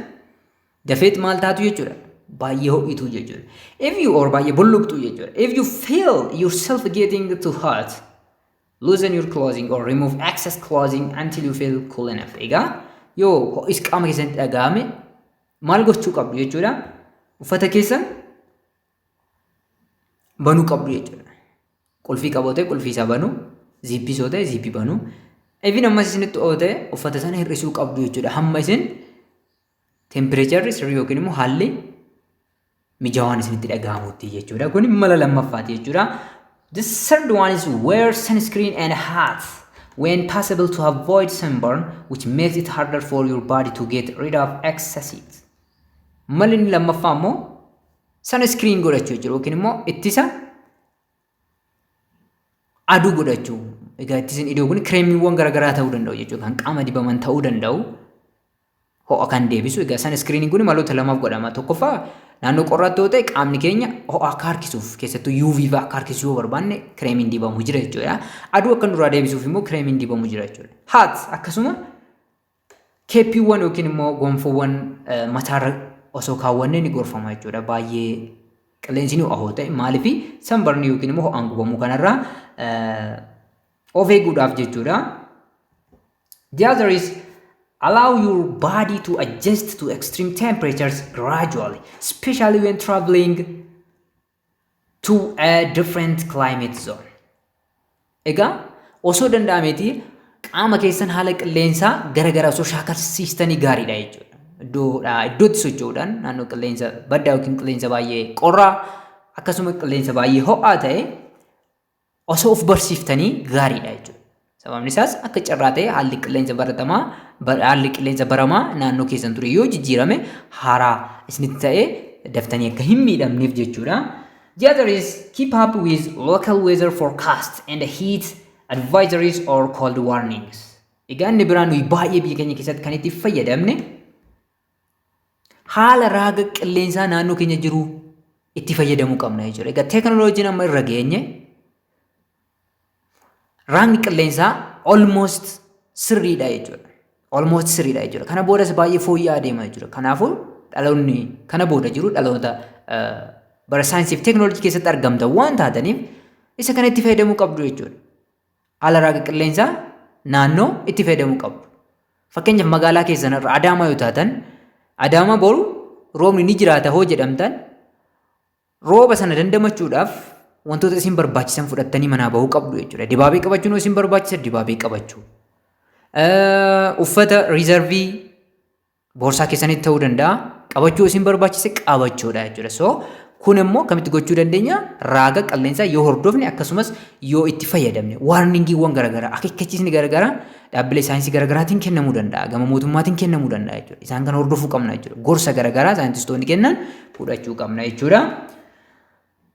dafeet maal taatu jechuudha. Baay'ee ho'itu jechuudha. If you or baay'ee bulluqxu jechuudha. If you feel yourself getting too hot, loosen your clothing or remove excess clothing until you feel cool enough. Egaa yoo ho'is qaama keessatti dhagahame maal gochuu qabdu jechuudha. Uffata keessan banuu qabdu jechuudha. Qulfii qaboo ta'e qulfii isaa banuu, ziippii soo ta'e ziippii banuu. Even ammas isinitti oo ta'e uffata sana hir'isuu qabdu jechuudha. Hamma isin tempereecherri sirrii yookiin immoo haalli mijaawaan isinitti dhagahamutti jechuudha. Kun mala lammaffaati jechuudha. The third one is wear sunscreen and hat when possible to avoid sunburn, which makes it harder for your body to get rid of excess heat. Malli inni lammaffaa immoo sunscreen godhachuu jechuudha. Yookiin immoo ittisa aduu godhachuu. Egaa ittisni aduu kun kireemiiwwan garaagaraa ta'uu danda'u jechuudha. Kan qaama dibaman ta'uu danda'u. Ho'a kan deebisu. Egaa sunscreen kun maloota lamaaf godhama. Tokkoffaa naannoo qorraatti yoo ta'e qaamni keenya ho'a akka harkisuuf keessattuu UV akka harkisuu yoo barbaanne kireemiin dibamu jira jechuudha. Aduu akka duraa deebisuuf immoo kireemiin dibamu jira jechuudha. Hat akkasuma keeppiiwwan yookiin immoo gonfoowwan mataarra osoo kaawwannee ni gorfama jechuudha. Baay'ee qilleensi nu ahoo ta'e maaliif sanbarni yookiin immoo ho'aan gubamu kanarraa of eeguudhaaf jechuudha. The other is allow your body to adjust to extreme temperatures gradually, especially when traveling to a different climate zone. Egaa osoo danda'ameeti qaama keessan haala qilleensaa garagara osoo shaakalsiistanii gaariidha jechuudha. Iddootti socho'uudhaan naannoo qilleensa baddaa yookiin qilleensa baay'ee qorraa akkasuma qilleensa baay'ee ho'aa ta'e osoo of barsiiftanii gaariidha jechuudha. Sababni isaas akka carraa ta'e haalli qilleensa baramaa naannoo keessan ture yoo jijjiirame haaraa isinitti ta'e daftanii akka hin miidhamneef jechuudha. The other is keep up with local weather forecast and heat advisories or cold warnings. Egaa inni biraan nuyi baay'ee biyya keenya keessatti kan itti fayyadamne haala raaga qilleensaa naannoo keenya jiru itti fayyadamuu qabna jechuudha. Egaa teekinooloojiin amma irra geenye raagni qilleensaa almost sirriidha jechuudha. Almost sirriidha jechuudha. Kana boodas baay'ee fooyya'aa deema jechuudha. Kanaafuu dhaloonni kana booda jiru dhaloota bara saayinsii fi teekinooloojii keessatti argamta waan taataniif isa kana itti fayyadamuu qabdu jechuudha. Haala raaga qilleensaa naannoo itti fayyadamuu qabdu. Fakkeenyaaf magaalaa keessan irra Adaamaa yoo taatan Adaamaa boru roobni ni jiraata hoo jedhamtan rooba sana dandamachuudhaaf wantoota isin barbaachisan fudhattanii manaa bahuu qabdu jechuudha. Dibaabee qabachuun isin barbaachisa dibaabee qabachuu. Uffata riizarvii boorsaa keessanitti ta'uu danda'a. Qabachuu isin barbaachise qabachuudha jechuudha. So kun immoo kamitti gochuu dandeenya raaga qilleensaa yoo hordofne akkasumas yoo itti fayyadamne waarningiiwwan garaagaraa akeekkachiisni garaagaraa dhaabbilee saayinsii garaagaraatiin kennamuu danda'a. Gama mootummaatiin kennamuu danda'a jechuudha. Isaan kana hordofuu qabna jechuudha. Gorsa garaagaraa saayintistoonni kennan fudhachuu qabna jechuudha.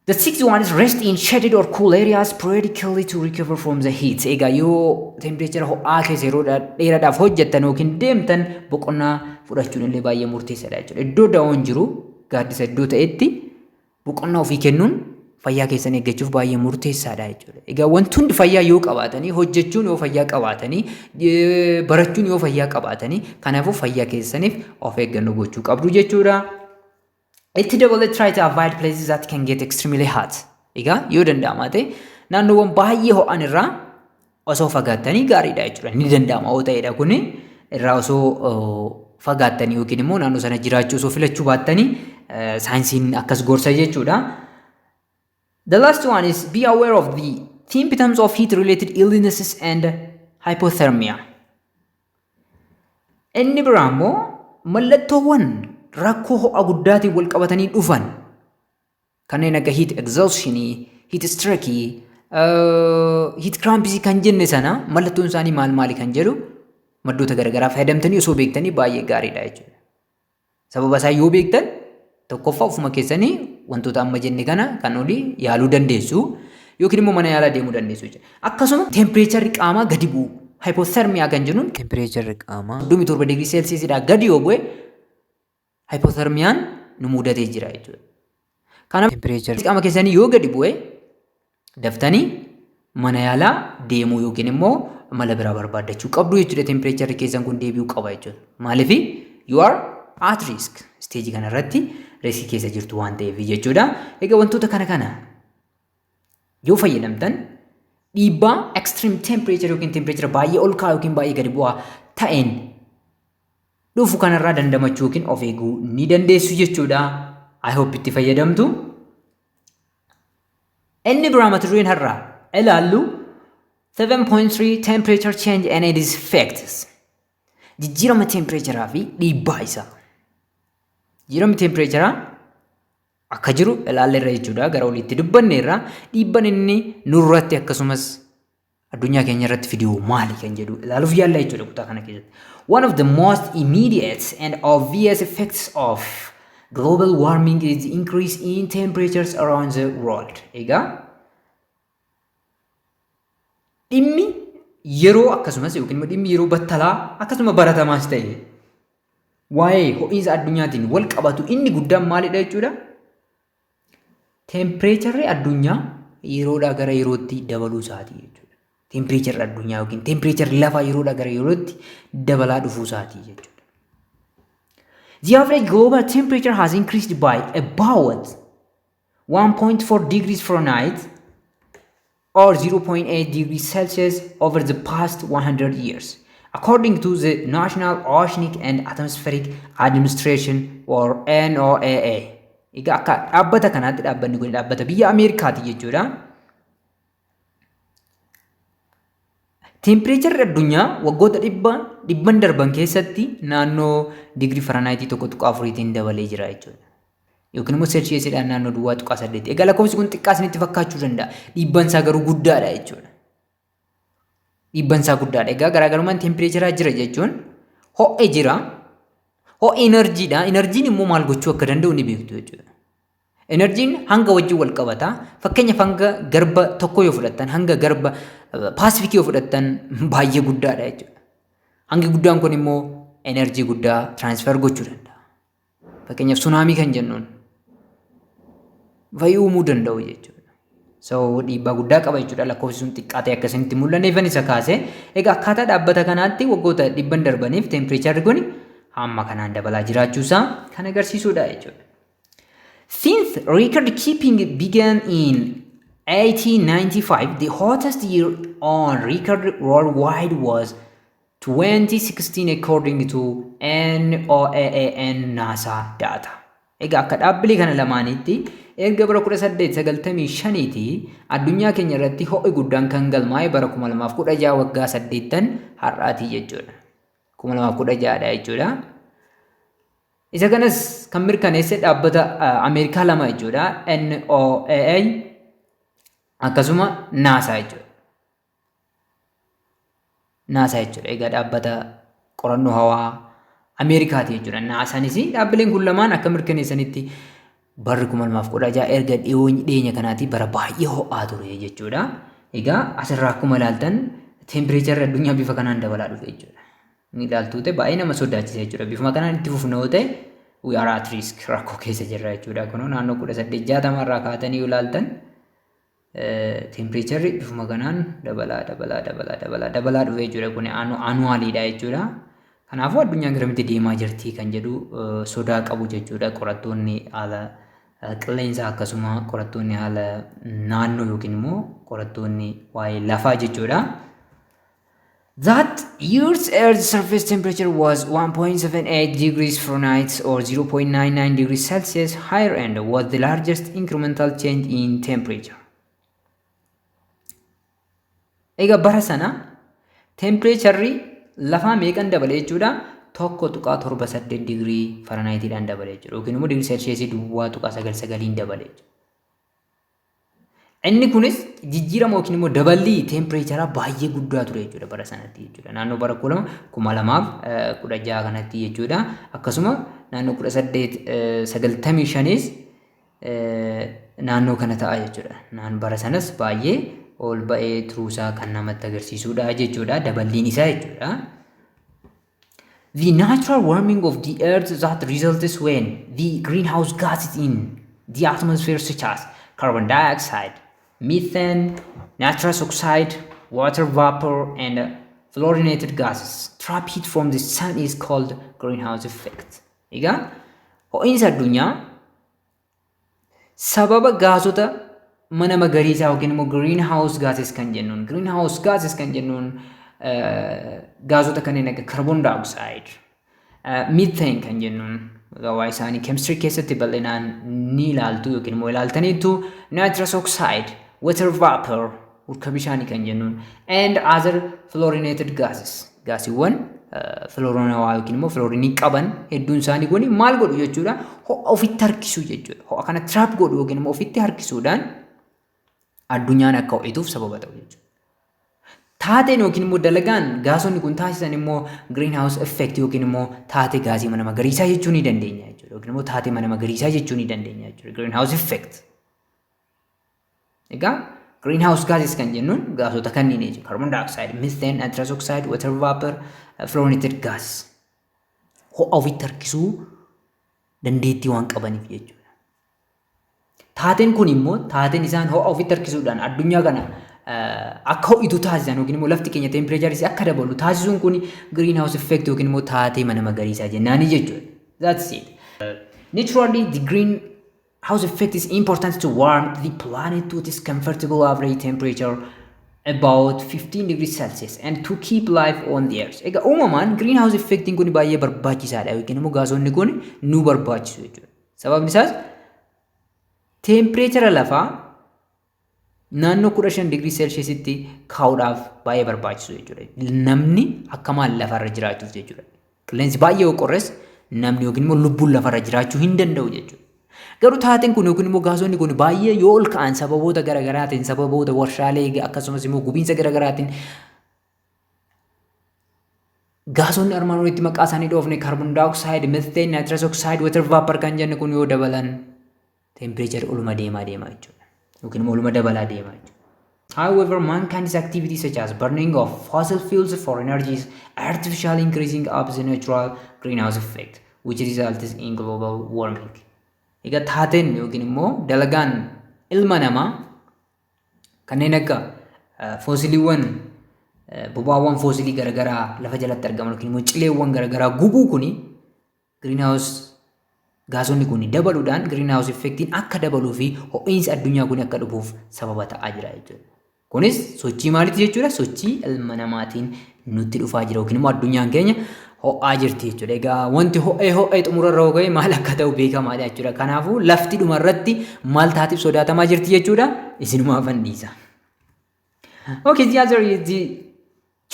The sixth one is rest in shaded or cool areas periodically to recover from the heat. Egaa yoo temperature ho'aa keessa yeroo dheeraadhaaf hojjettan yookiin deemtan boqonnaa fudhachuun illee baay'ee murteessaadha jechuudha. Iddoo daawwan jiru gaaddisa iddoo ta'etti boqonnaa ofii kennuun fayyaa keessan eeggachuuf baay'ee murteessaadha jechuudha. Egaa wanti hundi fayyaa yoo qabaatanii, hojjechuun yoo fayyaa qabaatanii, barachuun yoo fayyaa qabaatanii, kanaafuu fayyaa keessaniif of eeggannoo gochuu qabdu jechuudha. Itti dabalee try to avoid places that can get extremely hot. Egaa yoo danda'ama ta'e naannoowwan baay'ee ho'an irraa osoo fagaattanii gaariidha jechuudha. Ni danda'ama yoo ta'edha kuni irraa osoo fagaattanii yookiin immoo naannoo sana jiraachuu osoo filachuu baattanii saayinsiin akkas gorsa jechuudha. The last one is be aware of the symptoms of heat-related illnesses and hypothermia. Inni biraa immoo mallattoowwan rakkoo ho'a guddaatiin wal qabatanii dhufan kanneen akka heat exhaustion, heat stroke, heat cramps kan jenne sana mallattoon isaanii maali kan jedhu maddoota garaagaraa fayyadamtanii osoo beektanii baay'ee gaariidha jechuudha. Sababa isaa yoo beektan tokkoffaa ofuma keessanii wantoota amma jenne kana kan olii yaaluu dandeessu yookiin immoo mana yaalaa deemuu dandeessu jechuudha. Akkasuma tempereecharri qaamaa gadi bu'u. Hypothermia kan jennuun tempereecharri qaamaa 27 digirii seelsiyeesiidhaa gadi yoo bu'e hypothermiyaan nu mudatee jira jechuudha. Kanaaf tempereecharri qaama keessanii yoo gadi bu'e daftanii mana yaalaa deemuu yookiin immoo mala biraa barbaaddachuu qabdu jechuudha. Tempereecharri keessan kun deebi'uu qaba jechuudha. Maaliif you are at risk stage kanarratti riskii keessa jirtu waan ta'eef jechuudha. Egaa wantoota kana yoo fayyadamtan dhiibbaa extreme temperature yookiin temperature baay'ee ol ka'aa yookiin baay'ee gadi bu'aa ta'een dhufu kanarraa dandamachuu yookiin of eeguu ni dandeessu jechuudha. I hope itti fayyadamtu. Inni biraa mata dureen har'aa ilaallu 7.3 temperature change and its effects. Jijjiirama temperaturaa fi dhiibbaa isaa. Jijjiiramni temperaturaa akka jiru ilaalleerra jechuudha. Gara oliitti dubbanneerra dhiibban inni nurratti akkasumas addunyaa keenya irratti fiduu maali kan jedhu ilaaluuf yaalla jechuudha kutaa kana keessatti. One of the most immediate and obvious effects of global warming is the increase in temperatures around the world. Egaa dhimmi yeroo akkasumas yookiin dhimmi yeroo battalaa akkasuma baratamaas ta'e waa'ee ho'iinsa addunyaatiin wal qabatu inni guddaan maalidha jechuudha. Tempereecharri addunyaa yeroodhaa gara yerootti dabaluu isaati jechuudha. Tempereecharri addunyaa yookiin tempereecharri lafaa yeroodhaa gara yerootti dabalaa dhufuu isaati jechuudha. The average global temperature has increased by about 1.4 degrees Fahrenheit or 0.8 degrees Celsius over the past 100 years, according to the National Oceanic and Atmospheric Administration or NOAA. Egaa akka dhaabbata kanaatti dhaabbanni kun dhaabbata biyya Ameerikaati jechuudha. Tempereecharri addunyaa waggoota dhibban darban keessatti naannoo digirii Fahrenheit 1.4tiin dabalee jira jechuudha. Yookiin immoo Celsiusiidhaan naannoo duwwaa 8. Egaa lakkoofsi kun xiqqaa isinitti fakkaachuu danda'a. Dhiibban isaa garuu guddaadha jechuudha. Dhiibban isaa guddaadha. Egaa garaagarummaan tempereecharaa jira jechuun ho'e jira. Ho'i enerjiidha. Enerjiin immoo maal gochuu akka danda'u ni beektu jechuudha. Enerjiin hanga wajjin wal qabata. Fakkeenyaaf hanga garba tokko yoo fudhattan, hanga garba Paasifikii yoo fudhattan baay'ee guddaadha jechuudha. Hangi guddaan kun immoo enerjii guddaa transfer gochuu danda'a. Fakkeenyaaf sunaamii kan jennuun fayyuu uumuu danda'u jechuudha. So dhiibbaa guddaa qaba jechuudha. Lakkoofsi sun xiqqaa ta'e akkasinitti mul'anneefan isa kaase. Egaa akkaataa dhaabbata kanaatti waggoota dhibban darbaniif tempereecharri kun hamma kanaan dabalaa jiraachuusaa kan agarsiisudha jechuudha. Since record keeping began in 1895, the hottest year on record worldwide was 2016 according to NOAA and NASA data. Egaa akka dhaabbilee kana lamaanitti erga bara 1895tti addunyaa keenya irratti ho'i guddaan kan galmaa'e bara 2016 waggaa 8 har'aati jechuudha. 2016 dha jechuudha. Isa kanas kan mirkaneesse dhaabbata Ameerikaa lama jechuudha. NOAA akkasuma NASA jechuudha. NASA jechuudha. Egaa dhaabbata qorannoo hawaa Ameerikaati jechuudha. NASAanis dhaabbileen kun lamaan akka mirkaneessanitti barri 2016 erga dhiyeenya kanaatti bara baay'ee ho'aa ture jechuudha. Egaa asirraa akkuma ilaaltan tempereecharri addunyaa bifa kanaan dabalaa dhufe jechuudha. Ni ilaaltuu ta'e baay'ee nama sodaachisa jechuudha. Bifuma kanaan itti fufna yoo ta'e we are at risk rakkoo keessa jirra jechuudha. Kunoo naannoo 1860 irraa kaatanii yoo ilaaltan tempereecherri bifuma kanaan dabalaa dhufee jira kun annualiidha jechuudha. Kanaafuu addunyaan garamitti deemaa jirti kan jedhu sodaa qabu jechuudha. Qorattoonni haala qilleensaa akkasuma qorattoonni haala naannoo yookiin immoo qorattoonni waa'ee lafaa jechuudha. That year's Earth's surface temperature was 1.78 degrees Fahrenheit or 0.99 degrees Celsius higher and was the largest incremental change in temperature. Egaa bara sana temperature'ri lafaa meeqan dabale jechuudha? 1.78 digirii Fahrenheitidhaan dabale jechuudha. Yookiin immoo digirii Celsius duwwaa 9.9 dabale jechuudha. Inni kunis jijjiirama yookiin immoo daballii tempereecharaa baay'ee guddaa ture jechuudha bara sanatti jechuudha. Naannoo bara 2016 kanatti jechuudha. Akkasuma naannoo 1895s naannoo kana ta'a jechuudha. Naannoo bara sanas baay'ee ol ba'ee turuusaa kan namatti agarsiisudha jechuudha. Daballiin isaa jechuudha. The natural warming of the earth that results when the greenhouse gases in the atmosphere such as carbon dioxide, methane, nitrous oxide, water vapor, and fluorinated gases trap heat from the sun is called greenhouse effect. Egaa ho'iinsa addunyaa sababa gaasota mana magariisaa yookiin immoo greenhouse gases kan jennuun gaasota kanneen akka carbon dioxide, methane kan jennuun waa isaanii chemistry keessatti bal'inaan ni ilaaltu yookiin immoo ilaaltaniitu, nitrous oxide, water vapor urka bishaanii kan jennuun, and other fluorinated gases gaasiiwwan fluorinawaa yookiin immoo fluorinii qaban hedduun isaanii kun maal godhu jechuudha? Ho'a ofitti harkisu jechuudha. Ho'a kana trap godhu yookiin immoo ofitti harkisuudhaan addunyaan akka ho'ituuf sababa ta'u jechuudha. Taateen yookiin immoo dalagaan gaasonni kun taasisan immoo greenhouse effect yookiin immoo taatee gaasii mana magariisaa jechuu ni dandeenya jechuudha. Yookiin immoo taatee mana magariisaa jechuu ni dandeenya jechuudha. Greenhouse effect. Egaa greenhouse gases kan jennuun gaasota kanneen jechuudha. Carbon dioxide, methane, nitrous oxide, water vapor, fluorinated gas. Ho'a ofitti harkisuu dandeettii waan qabaniif jechuudha. Taateen kun immoo taateen isaan ho'a ofitti harkisuudhaan addunyaa kana akka ho'itu taasisan yookiin immoo lafti keenya tempereecharii akka dabalu taasisuun kun greenhouse effect yookiin immoo taatee mana magariisaa jennaani jechuudha. That's it. Naturally, the greenhouse effect is important to warm the planet to its comfortable average temperature about 15 degrees Celsius and to keep life on the earth. Egaa uumamaan greenhouse effectiin kun baay'ee barbaachisaadha yookiin immoo gaasonni kun nu barbaachisu jechuudha. Sababni isaas tempereechara lafaa naannoo 15 digirii Celsiusitti kaa'uudhaaf baay'ee barbaachisu jechuudha. Namni akkamaan lafarra jiraachuuf jechuudha. Qilleensi baay'ee yoo qorres namni yookiin immoo lubbuun lafarra jiraachuu hin danda'u jechuudha. Garuu taateen kun yookiin immoo gaasonni kun baay'ee yoo ol ka'an sababoota garaagaraatiin, sababoota warshaalee akkasumas immoo gubiinsa garaagaraatiin gaasonni armaan olitti maqaa isaanii dhoofne carbon dioxide, methane, nitrous oxide, water vapor kan jennu kun yoo dabalan tempereechar oluma deemaa jechuudha. Yookiin immoo oluma dabalaa deemaa jechuudha. However, mankind's activities such as burning of fossil fuels for energy is artificially increasing up the natural greenhouse effect, which results in global warming. Egaa taateen yookiin immoo dalagaan ilma namaa kanneen akka foosiliiwwan bobaawwan foosilii garaagaraa lafa jalatti argaman yookiin immoo cileewwan garaagaraa gubuu kuni greenhouse gaasonni kun dabaluudhaan greenhouse effectiin akka dabaluu fi ho'iinsi addunyaa kun akka dhufuuf sababa ta'aa jira jechuudha. Kunis sochii maaliiti jechuudha? Sochii ilma namaatiin nutti dhufaa jira yookiin immoo addunyaan keenya ho'aa jirti jechuudha. Egaa wanti ho'ee xumurarra hoo ga'e maal akka ta'u beekamaadha jechuudha. Kanaafuu lafti dhumarratti maal taatiif sodaatamaa jirti jechuudha? Isinumaaf anniisa. Okay, the answer is the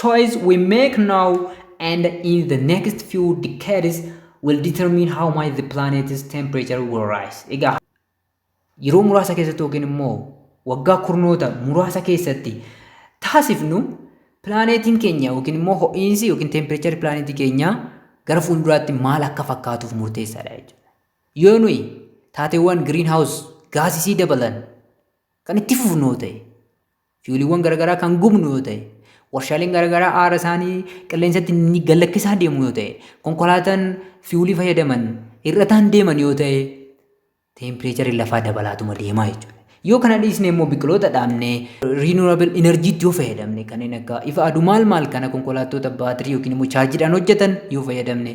choice we make now and in the next few decades will determine how much the planet's temperature will rise. Egaa yeroo muraasa keessatti yookiin immoo waggaa kurnoota muraasa keessatti taasifnu pilaaneetiin keenya yookiin immoo ho'iinsi yookiin tempereechari pilaaneetii keenya gara fuulduraatti maal akka fakkaatuuf murteessaadha jechuudha. Yoo nuyi taateewwan greenhouse gaasisii dabalan kan itti fufnu yoo ta'e, fiiliiwwan garaagaraa kan gubnu yoo ta'e, warshaaleen garaagaraa aara isaanii qilleensatti ni gallakkisaa deemu yoo ta'e, konkolaataan fiilii fayyadaman hir'ataan deeman yoo ta'e, tempereechari lafaa dabalaatuma deemaa jechuudha. Yoo kana dhiisnee immoo biqiloota dhaabnee renewable energy yoo fayyadamne kanneen akka ifa aduu maal kana konkolaattota baatirii yookiin immoo chaarjiidhaan hojjetan yoo fayyadamne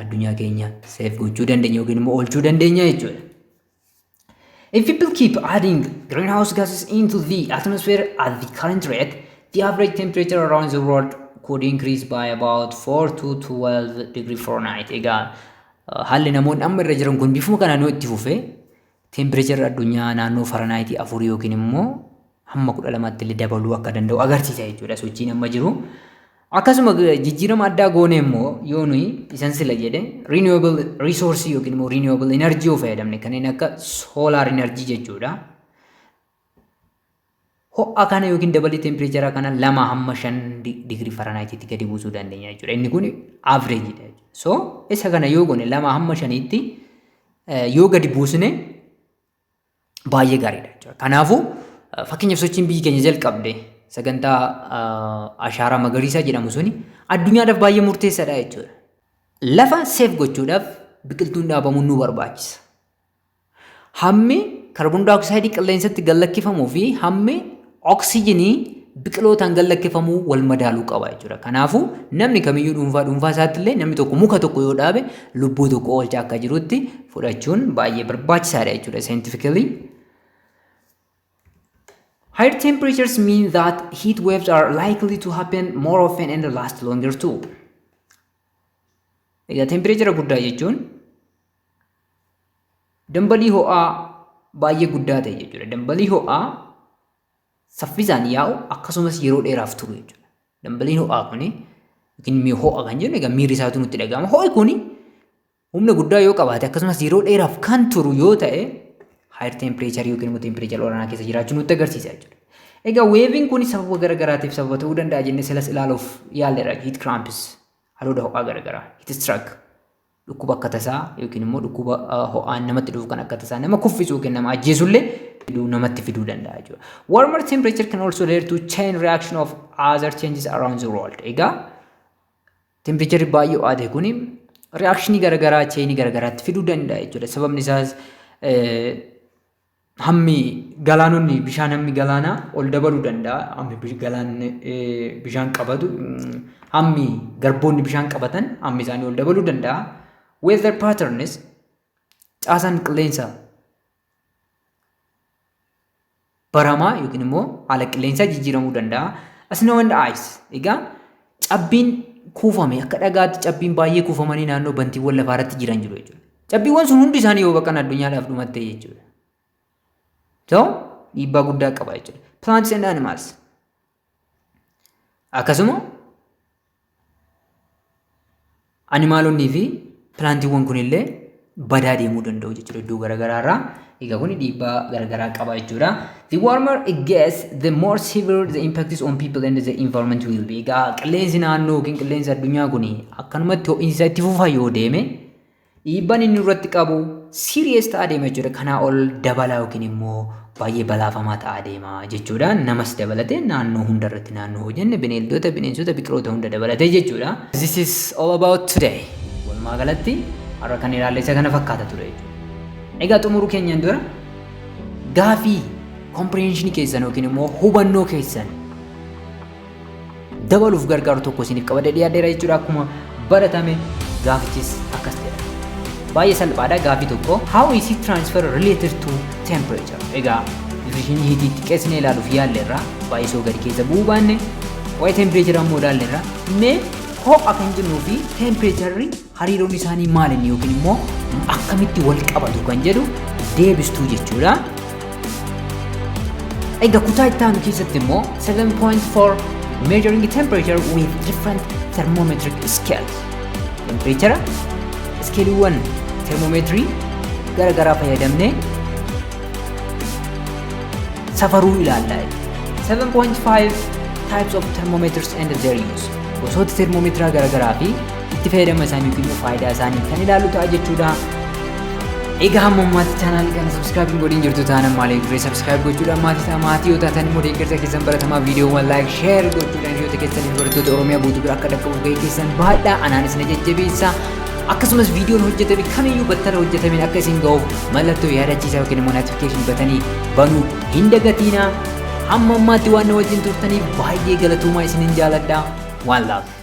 addunyaa keenya seef gochuu dandeenya yookiin immoo oolchuu dandeenya jechuudha. If people keep adding greenhouse gases into the atmosphere at the current rate, the average temperature around the world could increase by about 4 to 12 degrees Fahrenheit. Egaa haalli namoonni amma irra jiran kun bifuma kanaan yoo itti fufee temperature addunyaa naannoo Fahrenheit 4 yookiin immoo hamma 12tti illee dabaluu akka danda'u agarsiisa jechuudha sochiin amma jiru. Akkasuma jijjiirama addaa goone immoo yoo nuyi isan sila jedhe renewable resource yookiin immoo renewable energy yoo fayyadamne kanneen akka solar energy jechuudha. Ho'a kana yookiin dabalii temperature kana 2 hamma 5 degree Fahrenheit tti gadi buusuu dandeenya jechuudha. Inni kun average dha. So isa kana yoo goone 2 hamma 5 tti yoo gadi buusne baay'ee gaariidha jechuudha. Kanaafuu fakkeenyaaf sochiin biyyi keenya jalqabde sagantaa ashaaraa magariisaa jedhamu suni addunyaadhaaf baay'ee murteessaadha jechuudha. Lafa seef gochuudhaaf biqiltuun dhaabamuun nu barbaachisa. Hammi kaarboon daayoksayidii qilleensatti gallakkifamuu fi hammi oksijiinii biqilootaan gallakkifamuu wal madaaluu qaba jechuudha. Kanaafuu namni kamiyyuu dhuunfaa isaatti illee namni tokko muka tokko yoo dhaabe lubbuu tokko oolchaa akka jirutti fudhachuun baay'ee barbaachisaadha jechuudha scientifically. Higher temperatures mean that heat waves are likely to happen more often and last longer too. Egaa temperature guddaa jechuun dambalii ho'aa baay'ee guddaa ta'e jechuudha. Dambalii ho'aa saffisaan yaa'u akkasumas yeroo dheeraaf turu jechuudha. Dambaliin ho'aa kuni yookiin mi'a ho'a kan jennu egaa miirri isaatu nutti dhaga'ama. Ho'i kuni humna guddaa yoo qabaate akkasumas yeroo dheeraaf kan turu yoo ta'e higher temperature yookiin immoo temperature olaanaa keessa jiraachuu nutti agarsiisa jechuudha. Egaa weeviin kun sababa garagaraatiif sababa ta'uu danda'a jennee silas ilaaluuf yaalleerra. Heat cramps haloota ho'aa garagaraa, heat stroke dhukkuba akka tasaa yookiin immoo dhukkuba ho'aan namatti dhufu kan akka tasaa nama kuffisu yookiin nama ajjeesullee namatti fiduu danda'a jechuudha. Warmer temperature can also lead to chain reaction of other changes around the world. Egaa temperature baay'ee ho'aa kuni reactionii garagaraa chainii garagaraatti fiduu danda'a jechuudha. Sababni isaas hammi galaanonni bishaan hammi galaanaa ol dabaluu danda'a. Hammi galaanni bishaan qabatu hammi garboonni bishaan qabatan hammi isaanii ol dabaluu danda'a. Weather patterns caasaan qilleensa baramaa yookiin immoo haala qilleensaa jijjiiramuu danda'a. Snow and ice egaa cabbiin kuufame akka dhagaatti cabbiin baay'ee kuufamanii naannoo bantiiwwan lafaarratti jiran jiru jechuudha. Cabbiiwwan sun hundi isaanii yoo baqan addunyaadhaaf dhumatte jechuudha. So dhiibbaa guddaa qaba jechuudha. Plants and animals akkasuma animaalonnii fi pilaantiiwwan kunillee badaa deemuu danda'u jechuudha iddoo garagaraarraa. Egaa kun dhiibbaa garagaraa qaba jechuudha. The warmer it gets, the more severe the impact is on people and the environment will be. Egaa qilleensi naannoo yookiin qilleensi addunyaa kun akkanumatti ho'iinsa itti fufaa yoo deeme dhiibbaan inni irratti qabu serious ta'aa deema jechuudha. Kanaa ol dabalaa yookiin immoo baay'ee balaafamaa ta'aa deema jechuudha. Namas dabalatee naannoo hundarratti naannoo hojjenne bineeldota, bineensota, biqiloota hunda dabalatee jechuudha. This is all about today. Walumaa galatti har'a kan ilaalle isa kana fakkaata ture jechuudha. Egaa xumuruu keenyaan dura gaafii comprehension keessan yookiin immoo hubannoo keessan dabaluuf gargaaru tokko isiniif qabadee dhiyaadeera jechuudha. Akkuma baratame gaafichis akkas jedha. Baay'ee salphaadha gaafii tokko. How is heat transfer related to temperature? Egaa diffusion heat xiqqeessinee ilaaluuf yaalleerra. Baay'ee soo gadi keessa bu'uu baanne waa'ee temperature ammoo ilaalleerra. Mee ho'a kan jennuu fi temperature hariiroon isaanii maalinni yookiin immoo akkamitti wal qabatu kan jedhu deebistuu jechuudha. Egaa kutaa itti aanu keessatti immoo 7.4 measuring temperature with different thermometric scales. Temperature skeeliiwwan thermometrii garagaraa fayyadamnee safaruu ilaalla. 7.5 types of thermometers and their use. Gosoota thermomeetiraa garagaraa fi itti fayyadama isaanii yookiin faayidaa isaanii kan ilaallu ta'a jechuudha. Egaa hamma ammaatti chaanaalii kana subscribe godhin jirtu taanaan maaliif duree subscribe gochuudhaan maatii yoo taatan immoo deeggarsa keessan baratamaa viidiyoowwan like share gochuudhaan hiriyoota keessaniif barattoota Oromiyaa guutuu bira akka dhaqqabuuf gahee keessan baadhaa anaanis na jajjabeessa. akkasumas viidiyoon hojjetame kamiyyuu battala hojjetameen akka isin ga'uuf mallattoo yaadachiisaa yookiin immoo notification batanii banuu hin dagatinaa. Hamma ammaatti waan na wajjin turtaniif baay'ee galatoomaa isinin jaaladha. One love.